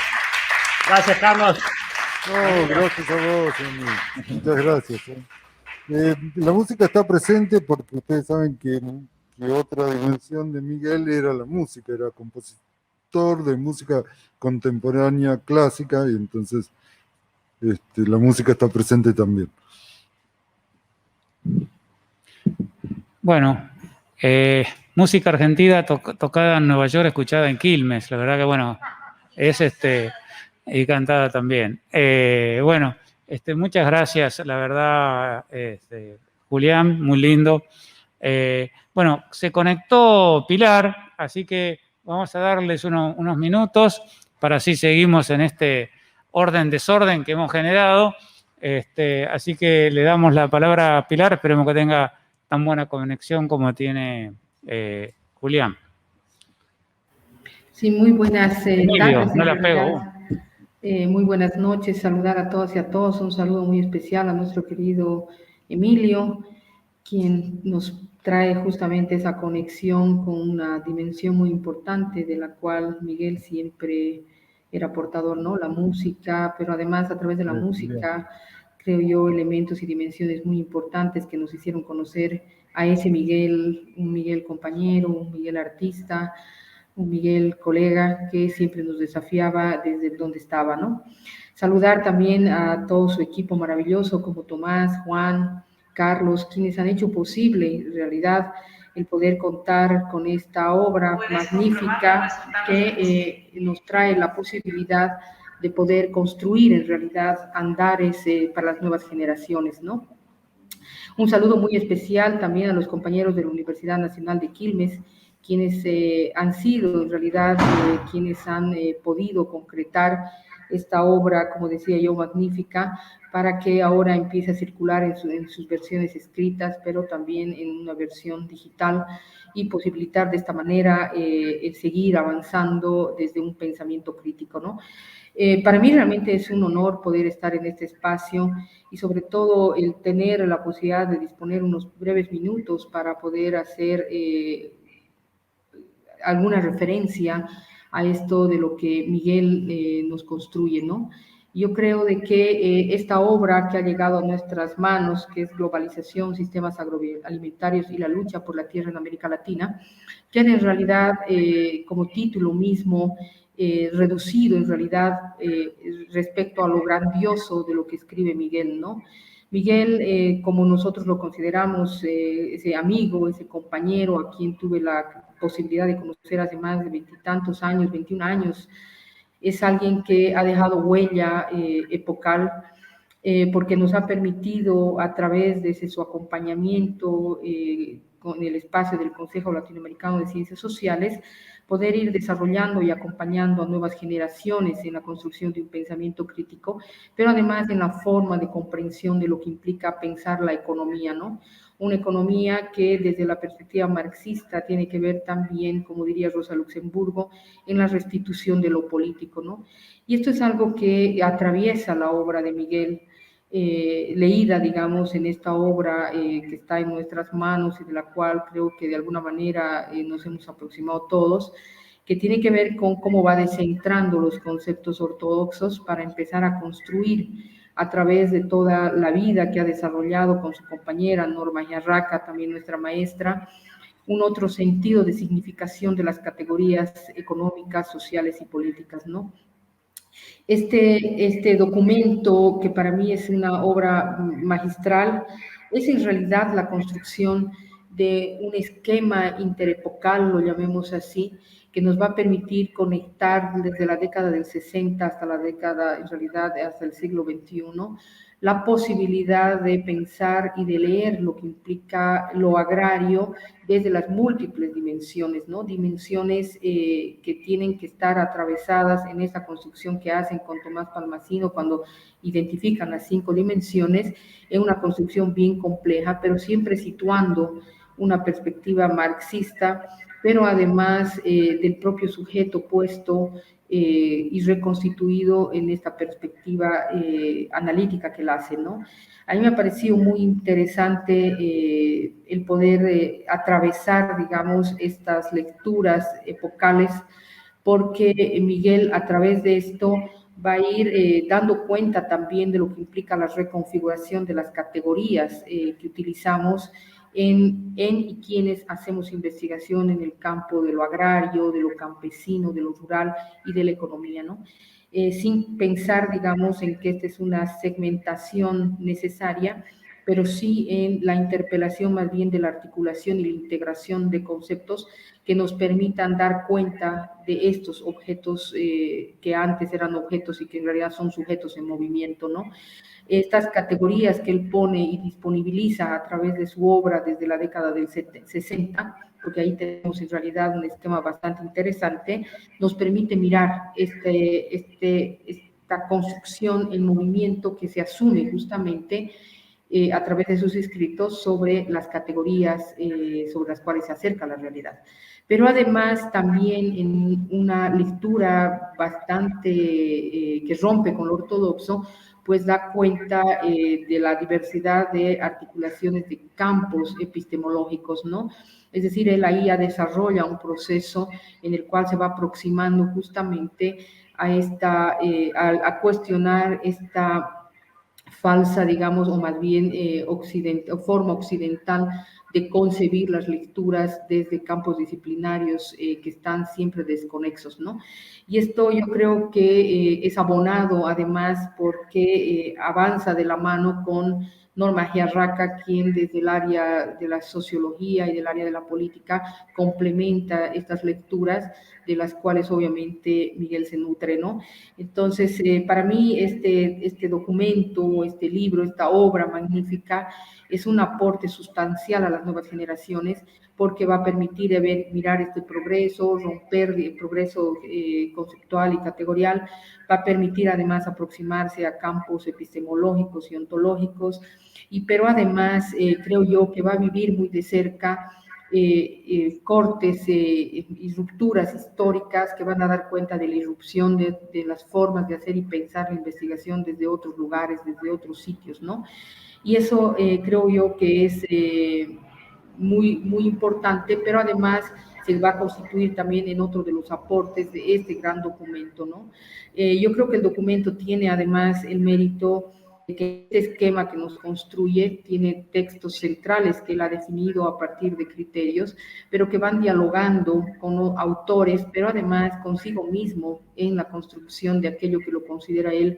gracias, Carlos. No, gracias a vos, Emi. Muchas gracias. La música está presente porque ustedes saben que otra dimensión de Miguel era la música, era compositor de música contemporánea clásica, y entonces la música está presente también. Bueno, música argentina tocada en Nueva York, escuchada en Quilmes. La verdad que, bueno, es y cantada también. Bueno, muchas gracias, la verdad, Julián, muy lindo. Bueno, se conectó Pilar, así que vamos a darles unos minutos para así seguimos en este orden-desorden que hemos generado. Así que le damos la palabra a Pilar, esperemos que tenga tan buena conexión como tiene Julián. Sí, muy buenas tardes. No la pego. Muy buenas noches, saludar a todos y a todos. Un saludo muy especial a nuestro querido Emilio, quien nos trae justamente esa conexión con una dimensión muy importante de la cual Miguel siempre era portador, ¿no? La música, pero además a través de la música, creo yo, elementos y dimensiones muy importantes que nos hicieron conocer a ese Miguel, un Miguel compañero, un Miguel artista, un Miguel colega que siempre nos desafiaba desde donde estaba, ¿no? Saludar también a todo su equipo maravilloso como Tomás, Juan, Carlos, quienes han hecho posible en realidad el poder contar con esta obra magnífica que nos trae la posibilidad de poder construir en realidad andares para las nuevas generaciones, ¿no? Un saludo muy especial también a los compañeros de la Universidad Nacional de Quilmes, quienes han sido en realidad quienes han podido concretar esta obra, como decía yo, magnífica, para que ahora empiece a circular en sus versiones escritas, pero también en una versión digital y posibilitar de esta manera el seguir avanzando desde un pensamiento crítico, ¿no? Para mí realmente es un honor poder estar en este espacio y sobre todo el tener la posibilidad de disponer unos breves minutos para poder hacer alguna referencia a esto de lo que Miguel nos construye, ¿no? Yo creo de que esta obra que ha llegado a nuestras manos, que es Globalización, Sistemas Agroalimentarios y la lucha por la tierra en América Latina, tiene en realidad como título mismo reducido en realidad respecto a lo grandioso de lo que escribe Miguel, ¿no? Miguel, como nosotros lo consideramos, ese amigo, ese compañero a quien tuve la posibilidad de conocer hace más de 20 y tantos años, 21 años, es alguien que ha dejado huella epocal porque nos ha permitido a través de ese, su acompañamiento con el espacio del Consejo Latinoamericano de Ciencias Sociales, poder ir desarrollando y acompañando a nuevas generaciones en la construcción de un pensamiento crítico, pero además en la forma de comprensión de lo que implica pensar la economía, ¿no? Una economía que desde la perspectiva marxista tiene que ver también, como diría Rosa Luxemburgo, en la restitución de lo político, ¿no? Y esto es algo que atraviesa la obra de Miguel, leída, digamos, en esta obra que está en nuestras manos y de la cual creo que de alguna manera nos hemos aproximado todos, que tiene que ver con cómo va descentrando los conceptos ortodoxos para empezar a construir a través de toda la vida que ha desarrollado con su compañera Norma Yarraca, también nuestra maestra, un otro sentido de significación de las categorías económicas, sociales y políticas, ¿no? Este documento, que para mí es una obra magistral, es en realidad la construcción de un esquema interepocal, lo llamemos así, que nos va a permitir conectar desde la década del 60 hasta la década, en realidad, hasta el siglo XXI, la posibilidad de pensar y de leer lo que implica lo agrario desde las múltiples dimensiones, ¿no? Dimensiones que tienen que estar atravesadas en esa construcción que hacen con Tomás Palmasino cuando identifican las 5 dimensiones, en una construcción bien compleja, pero siempre situando una perspectiva marxista, pero además del propio sujeto puesto y reconstituido en esta perspectiva analítica que la hace, ¿no? A mí me ha parecido muy interesante el poder atravesar, digamos, estas lecturas epocales, porque Miguel a través de esto va a ir dando cuenta también de lo que implica la reconfiguración de las categorías que utilizamos en y quienes hacemos investigación en el campo de lo agrario, de lo campesino, de lo rural y de la economía, ¿no? Sin pensar, digamos, en que esta es una segmentación necesaria, pero sí en la interpelación más bien de la articulación y la integración de conceptos que nos permitan dar cuenta de estos objetos que antes eran objetos y que en realidad son sujetos en movimiento, ¿no? Estas categorías que él pone y disponibiliza a través de su obra desde la década del 60, porque ahí tenemos en realidad un esquema bastante interesante, nos permite mirar esta construcción, el movimiento que se asume justamente a través de sus escritos sobre las categorías sobre las cuales se acerca la realidad. Pero además también en una lectura bastante que rompe con lo ortodoxo, pues da cuenta de la diversidad de articulaciones de campos epistemológicos, ¿no? Es decir, él ahí ya desarrolla un proceso en el cual se va aproximando justamente a cuestionar esta falsa, digamos, o más bien forma occidental de concebir las lecturas desde campos disciplinarios que están siempre desconexos, ¿no? Y esto yo creo que es abonado además porque avanza de la mano con Norma Giarraca, quien desde el área de la sociología y del área de la política complementa estas lecturas, de las cuales obviamente Miguel se nutre, ¿no? Entonces, para mí este documento, este libro, esta obra magnífica es un aporte sustancial a las nuevas generaciones, porque va a permitir mirar este progreso, romper el progreso conceptual y categorial, va a permitir además aproximarse a campos epistemológicos y ontológicos, pero además creo yo que va a vivir muy de cerca cortes y rupturas históricas que van a dar cuenta de la irrupción de las formas de hacer y pensar la investigación desde otros lugares, desde otros sitios, ¿no? Y eso creo yo que es muy, muy importante, pero además se va a constituir también en otro de los aportes de este gran documento, ¿no? Yo creo que el documento tiene además el mérito de que este esquema que nos construye tiene textos centrales que él ha definido a partir de criterios, pero que van dialogando con los autores, pero además consigo mismo en la construcción de aquello que lo considera él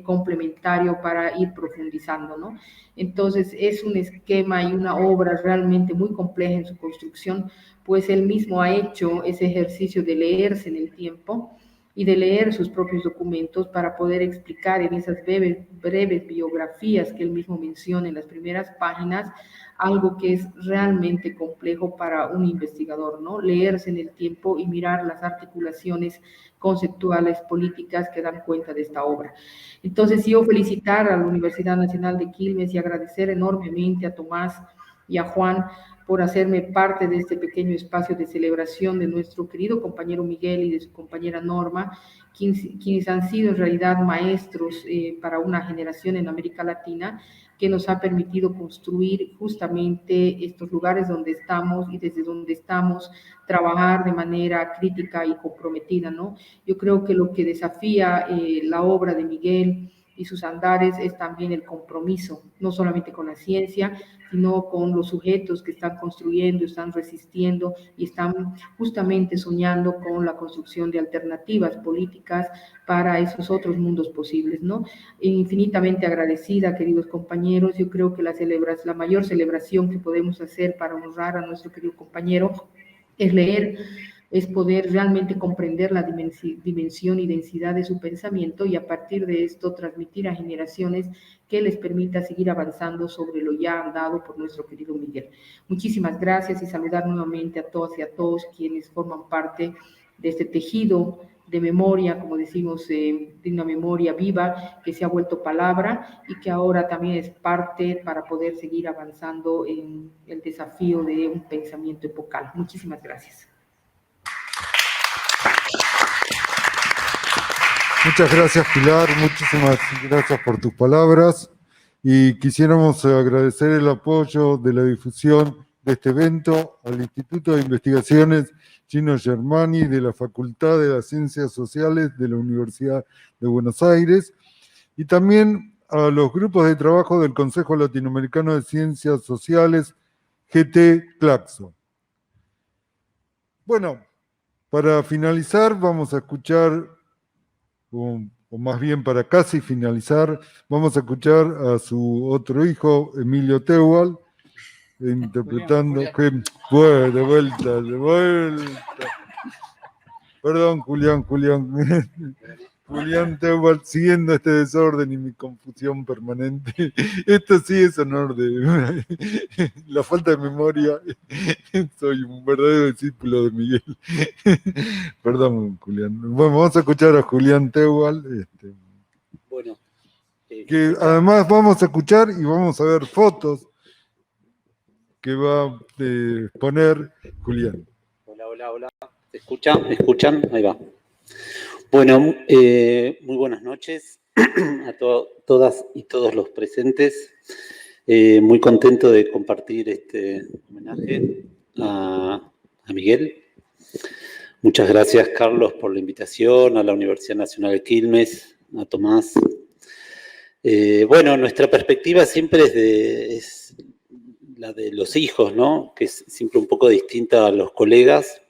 complementario para ir profundizando, ¿no? Entonces es un esquema y una obra realmente muy compleja en su construcción, pues él mismo ha hecho ese ejercicio de leerse en el tiempo y de leer sus propios documentos para poder explicar en esas breves biografías que él mismo menciona en las primeras páginas, algo que es realmente complejo para un investigador, ¿no? Leerse en el tiempo y mirar las articulaciones conceptuales, políticas que dan cuenta de esta obra. Entonces, yo felicitar a la Universidad Nacional de Quilmes y agradecer enormemente a Tomás y a Juan por hacerme parte de este pequeño espacio de celebración de nuestro querido compañero Miguel y de su compañera Norma, quienes han sido en realidad maestros para una generación en América Latina, que nos ha permitido construir justamente estos lugares donde estamos y desde donde estamos, trabajar de manera crítica y comprometida, ¿no? Yo creo que lo que desafía la obra de Miguel y sus andares es también el compromiso, no solamente con la ciencia, sino con los sujetos que están construyendo, están resistiendo y están justamente soñando con la construcción de alternativas políticas para esos otros mundos posibles, ¿no? Infinitamente agradecida, queridos compañeros. Yo creo que la mayor celebración que podemos hacer para honrar a nuestro querido compañero es leer, es poder realmente comprender la dimensión y densidad de su pensamiento y a partir de esto transmitir a generaciones que les permita seguir avanzando sobre lo ya andado por nuestro querido Miguel. Muchísimas gracias y saludar nuevamente a todas y a todos quienes forman parte de este tejido de memoria, como decimos, de una memoria viva que se ha vuelto palabra y que ahora también es parte para poder seguir avanzando en el desafío de un pensamiento epocal. Muchísimas gracias. Muchas gracias, Pilar, muchísimas gracias por tus palabras y quisiéramos agradecer el apoyo de la difusión de este evento al Instituto de Investigaciones Gino Germani de la Facultad de las Ciencias Sociales de la Universidad de Buenos Aires y también a los grupos de trabajo del Consejo Latinoamericano de Ciencias Sociales, GT Claxo. Bueno, para finalizar vamos a escuchar, o más bien para casi finalizar, vamos a escuchar a su otro hijo, Emilio Teuwald, interpretando... Julián. De vuelta. Perdón, Julián. Julián Teuwald, siguiendo este desorden y mi confusión permanente. Esto sí es honor de la falta de memoria. Soy un verdadero discípulo de Miguel. Perdón, Julián. Bueno, vamos a escuchar a Julián Teuwald. Bueno. Que además vamos a escuchar y vamos a ver fotos que va a poner Julián. Hola. ¿Se escucha? ¿Me escuchan? Ahí va. Bueno, muy buenas noches a todas y todos los presentes. Muy contento de compartir este homenaje a Miguel. Muchas gracias, Carlos, por la invitación, a la Universidad Nacional de Quilmes, a Tomás. Bueno, nuestra perspectiva siempre es la de los hijos, ¿no? Que es siempre un poco distinta a los colegas.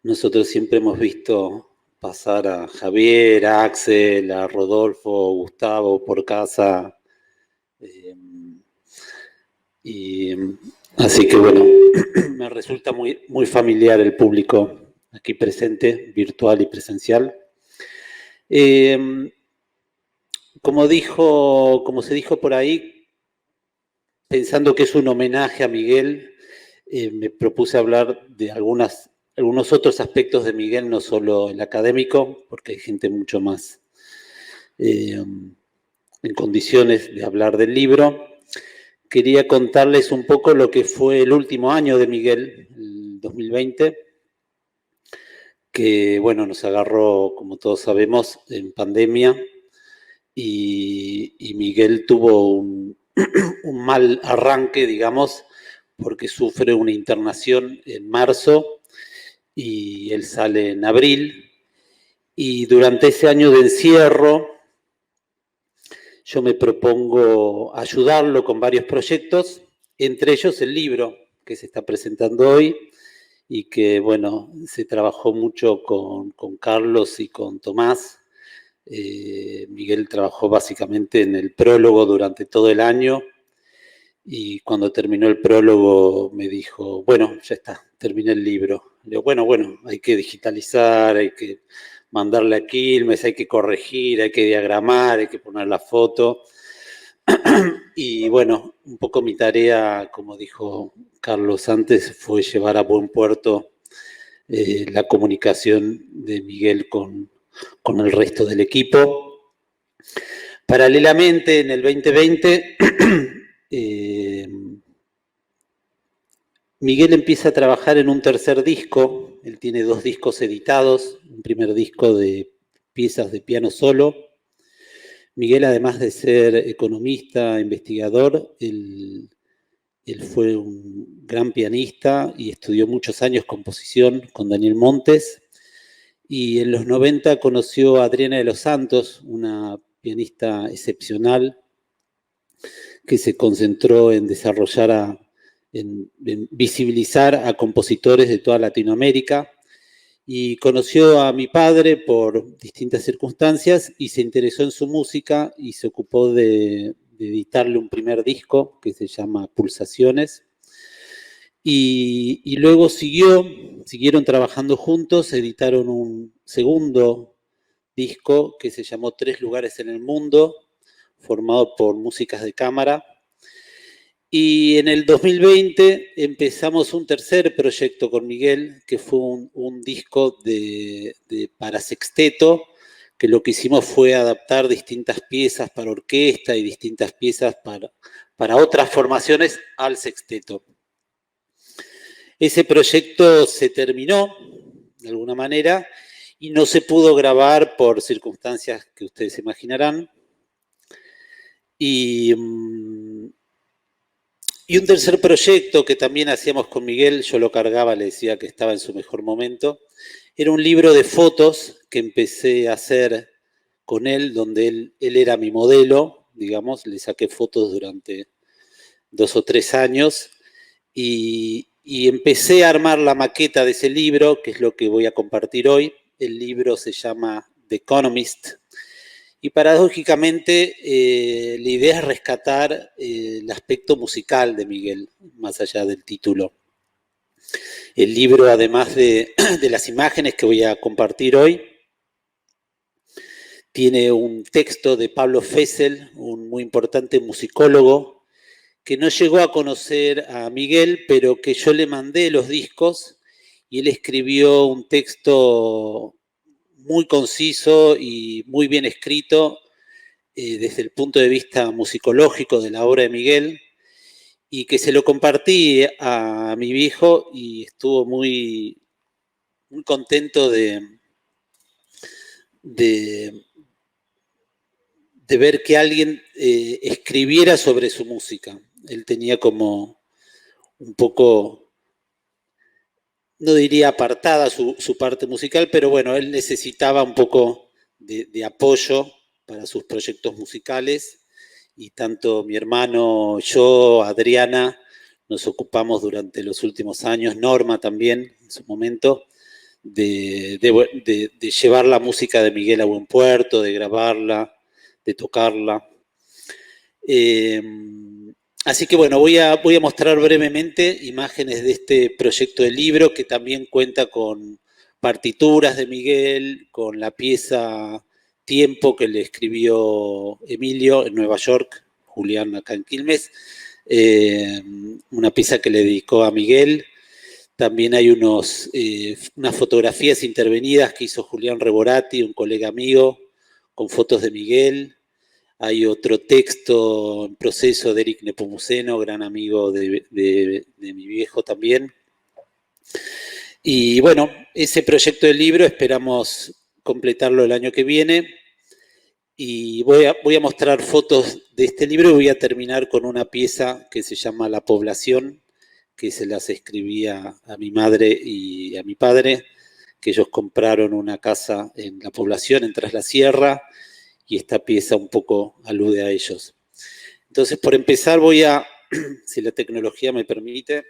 Nosotros siempre hemos visto pasar a Javier, a Axel, a Rodolfo, Gustavo por casa. Y así que bueno, me resulta muy, muy familiar el público aquí presente, virtual y presencial. Como se dijo por ahí, pensando que es un homenaje a Miguel, me propuse hablar de algunos otros aspectos de Miguel, no solo el académico, porque hay gente mucho más en condiciones de hablar del libro. Quería contarles un poco lo que fue el último año de Miguel, el 2020, que, bueno, nos agarró, como todos sabemos, en pandemia, y Miguel tuvo un mal arranque, digamos, porque sufre una internación en marzo y él sale en abril. Y durante ese año de encierro, yo me propongo ayudarlo con varios proyectos, entre ellos el libro que se está presentando hoy y que, bueno, se trabajó mucho con Carlos y con Tomás. Miguel trabajó básicamente en el prólogo durante todo el año y cuando terminó el prólogo me dijo, bueno, ya está, terminé el libro. Le digo, bueno, hay que digitalizar, hay que mandarle a Quilmes, hay que corregir, hay que diagramar, hay que poner la foto. Y bueno, un poco mi tarea, como dijo Carlos antes, fue llevar a buen puerto la comunicación de Miguel con el resto del equipo. Paralelamente, en el 2020, Miguel empieza a trabajar en un tercer disco. Él tiene 2 discos editados, un primer disco de piezas de piano solo. Miguel, además de ser economista, investigador, él fue un gran pianista y estudió muchos años composición con Daniel Montes. Y en los 90 conoció a Adriana de los Santos, una pianista excepcional que se concentró en desarrollar, en visibilizar a compositores de toda Latinoamérica. Y conoció a mi padre por distintas circunstancias y se interesó en su música y se ocupó de editarle un primer disco que se llama Pulsaciones. Y luego siguieron trabajando juntos, editaron un segundo disco que se llamó 3 lugares en el mundo, formado por músicas de cámara. Y en el 2020 empezamos un tercer proyecto con Miguel, que fue un disco para sexteto, que lo que hicimos fue adaptar distintas piezas para orquesta y distintas piezas para otras formaciones al sexteto. Ese proyecto se terminó, de alguna manera, y no se pudo grabar por circunstancias que ustedes imaginarán. Y un tercer proyecto que también hacíamos con Miguel, yo lo cargaba, le decía que estaba en su mejor momento, era un libro de fotos que empecé a hacer con él, donde él era mi modelo, digamos, le saqué fotos durante 2 o 3 años y empecé a armar la maqueta de ese libro, que es lo que voy a compartir hoy. El libro se llama The Economist. Y paradójicamente la idea es rescatar el aspecto musical de Miguel, más allá del título. El libro, además de las imágenes que voy a compartir hoy, tiene un texto de Pablo Fessel, un muy importante musicólogo, que no llegó a conocer a Miguel, pero que yo le mandé los discos y él escribió un texto muy conciso y muy bien escrito desde el punto de vista musicológico de la obra de Miguel y que se lo compartí a mi viejo y estuvo muy, muy contento de ver que alguien escribiera sobre su música. Él tenía como un poco, no diría apartada su parte musical, pero bueno, él necesitaba un poco de apoyo para sus proyectos musicales y tanto mi hermano, yo, Adriana, nos ocupamos durante los últimos años, Norma también en su momento, de llevar la música de Miguel a buen puerto, de grabarla, de tocarla. Así que bueno, voy a mostrar brevemente imágenes de este proyecto de libro que también cuenta con partituras de Miguel, con la pieza Tiempo que le escribió Emilio en Nueva York, Julián acá en Quilmes, una pieza que le dedicó a Miguel. También hay unas fotografías intervenidas que hizo Julián Reborati, un colega amigo, con fotos de Miguel. Hay otro texto en proceso de Eric Nepomuceno, gran amigo de mi viejo también. Y bueno, ese proyecto de libro esperamos completarlo el año que viene. Y voy a mostrar fotos de este libro y voy a terminar con una pieza que se llama La Población, que se las escribía a mi madre y a mi padre, que ellos compraron una casa en La Población, en Tras la Sierra, y esta pieza un poco alude a ellos. Entonces, por empezar, voy a, si la tecnología me permite,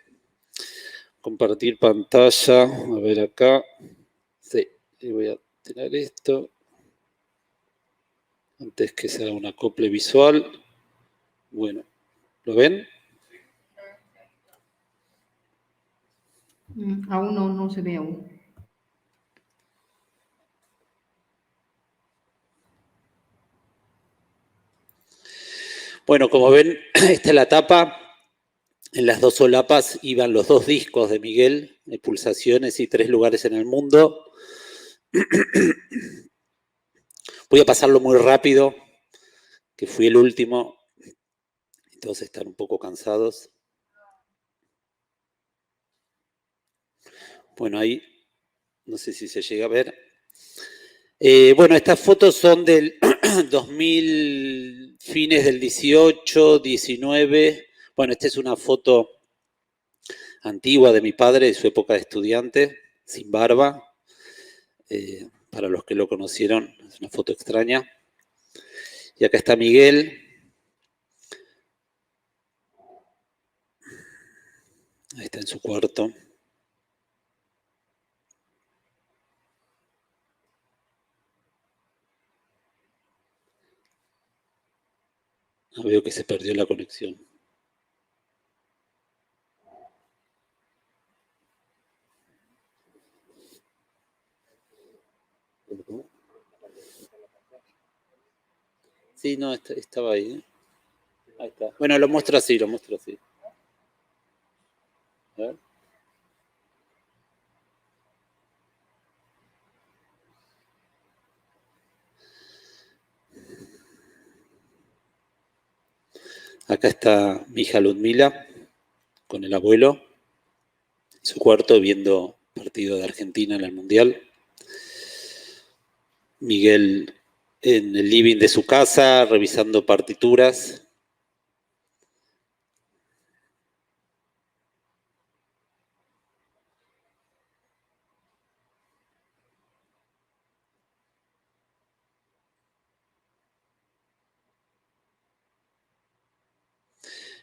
compartir pantalla. A ver acá. Sí, voy a tener esto. Antes que se haga un acople visual. Bueno, ¿lo ven? Aún no se ve aún. Bueno, como ven, esta es la tapa. En las dos solapas iban los dos discos de Miguel, de Pulsaciones y 3 lugares en el mundo. Voy a pasarlo muy rápido, que fui el último. Y todos están un poco cansados. Bueno, ahí, no sé si se llega a ver. Bueno, estas fotos son del 2000, fines del 18, 19. Bueno, esta es una foto antigua de mi padre, de su época de estudiante, sin barba. Para los que lo conocieron, es una foto extraña. Y acá está Miguel. Ahí está en su cuarto. Veo que se perdió la conexión. Sí, no, estaba ahí. Ahí está. Bueno, lo muestro así, A ver. Acá está mi hija Ludmila con el abuelo en su cuarto viendo partido de Argentina en el Mundial. Miguel en el living de su casa revisando partituras.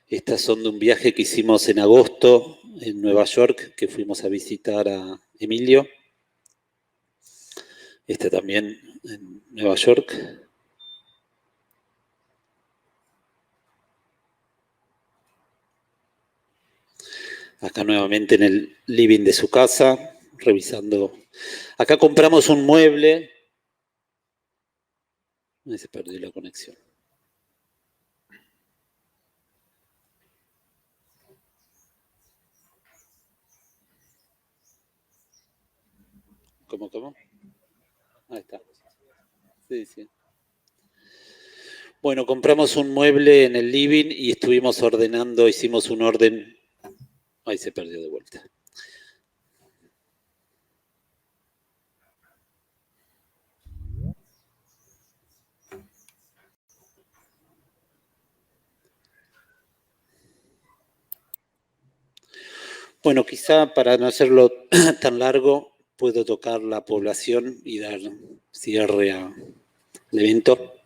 Estas son de un viaje que hicimos en agosto en Nueva York, que fuimos a visitar a Emilio. Esta también en Nueva York. Acá nuevamente en el living de su casa, revisando. Acá compramos un mueble. Ahí se perdió la conexión. ¿Cómo? Ahí está. Sí. Bueno, compramos un mueble en el living y estuvimos ordenando, hicimos un orden. Ahí se perdió de vuelta. Bueno, quizá para no hacerlo tan largo, puedo tocar La Población y dar cierre al evento.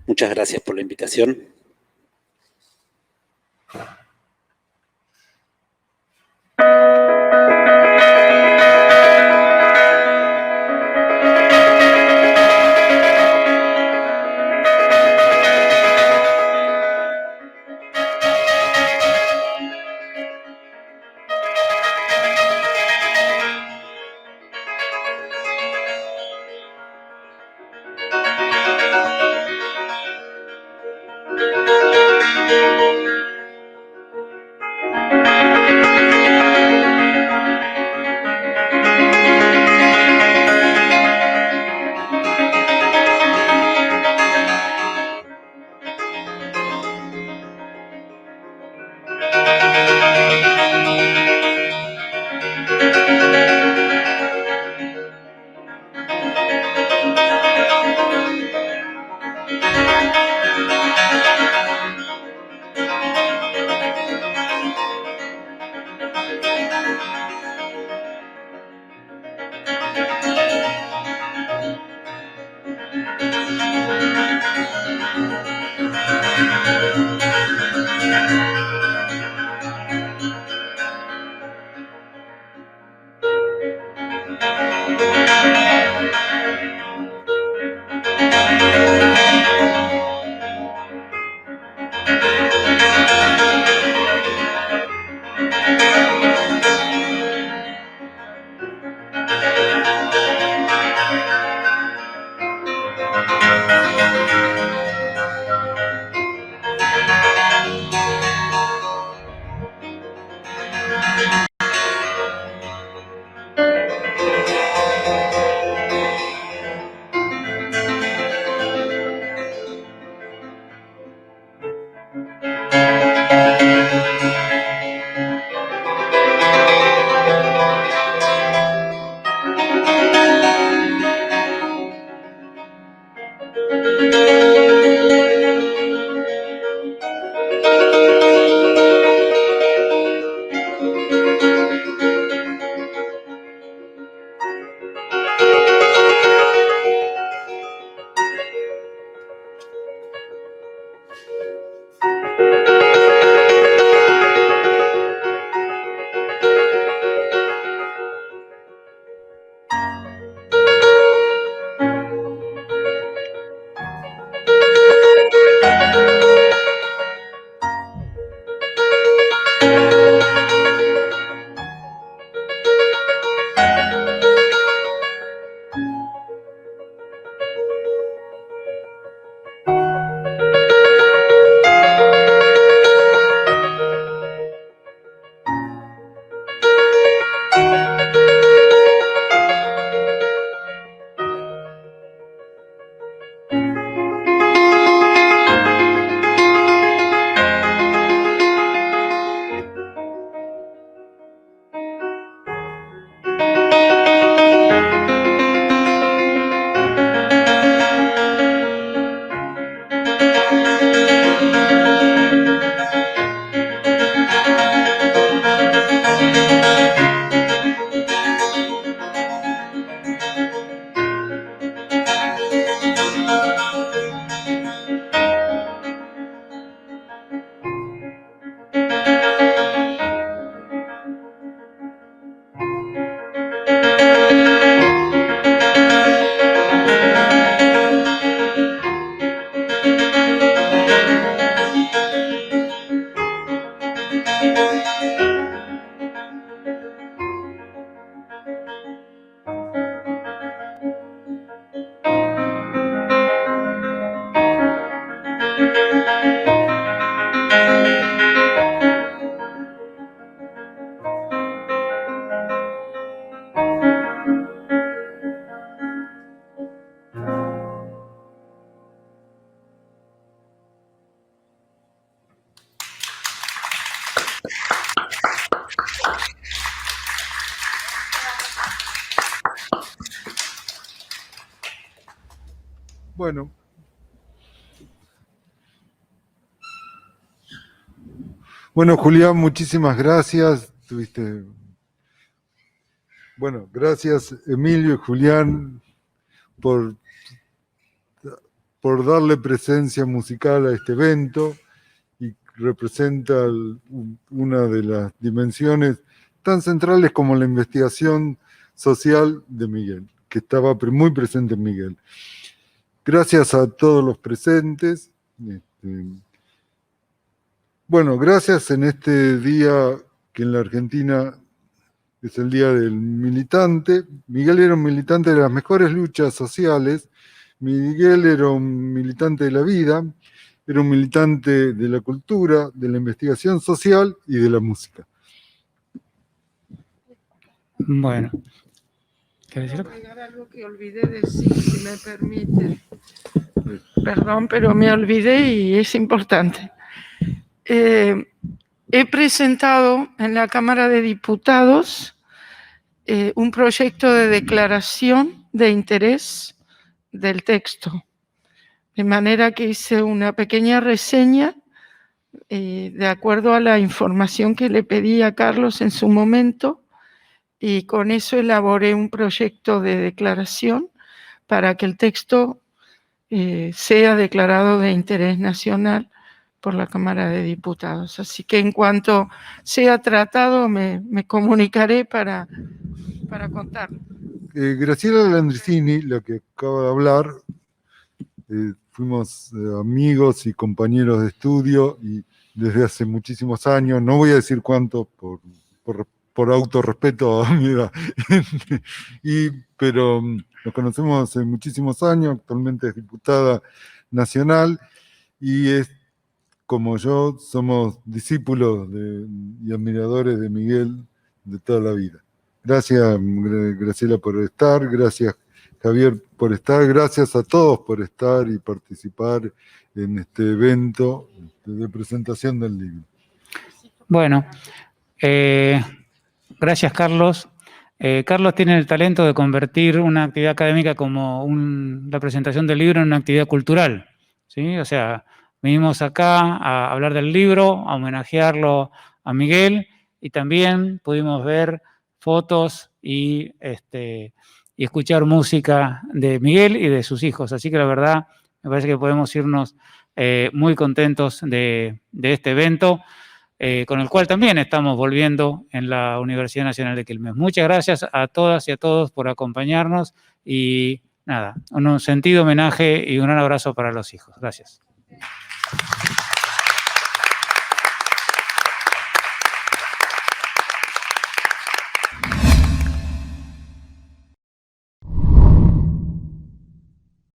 Muchas gracias por la invitación. Bueno. Bueno, Julián, muchísimas gracias. Bueno, gracias Emilio y Julián por darle presencia musical a este evento. Y representa una de las dimensiones tan centrales como la investigación social de Miguel, que estaba muy presente en Miguel. Gracias a todos los presentes. Bueno, gracias en este día que en la Argentina es el Día del Militante. Miguel era un militante de las mejores luchas sociales. Miguel era un militante de la vida, era un militante de la cultura, de la investigación social y de la música. Bueno. ¿Quieres decir? Quiero agregar algo que olvidé decir, si me permite. Perdón, pero me olvidé y es importante. He presentado en la Cámara de Diputados un proyecto de declaración de interés del texto, de manera que hice una pequeña reseña de acuerdo a la información que le pedí a Carlos en su momento, y con eso elaboré un proyecto de declaración para que el texto sea declarado de interés nacional por la Cámara de Diputados. Así que en cuanto sea tratado me comunicaré para contarlo. Graciela Landricini, la que acaba de hablar, fuimos amigos y compañeros de estudio y desde hace muchísimos años, no voy a decir cuánto por autorrespeto a mi edad, pero nos conocemos hace muchísimos años, actualmente es diputada nacional y es como yo, somos discípulos y admiradores de Miguel de toda la vida. Gracias, Graciela, por estar. Gracias, Javier, por estar. Gracias a todos por estar y participar en este evento de presentación del libro. Bueno, gracias, Carlos. Carlos tiene el talento de convertir una actividad académica como la presentación del libro en una actividad cultural, ¿sí? O sea, venimos acá a hablar del libro, a homenajearlo a Miguel, y también pudimos ver fotos y escuchar música de Miguel y de sus hijos. Así que la verdad, me parece que podemos irnos muy contentos de este evento, con el cual también estamos volviendo en la Universidad Nacional de Quilmes. Muchas gracias a todas y a todos por acompañarnos y nada, un sentido homenaje y un gran abrazo para los hijos. Gracias.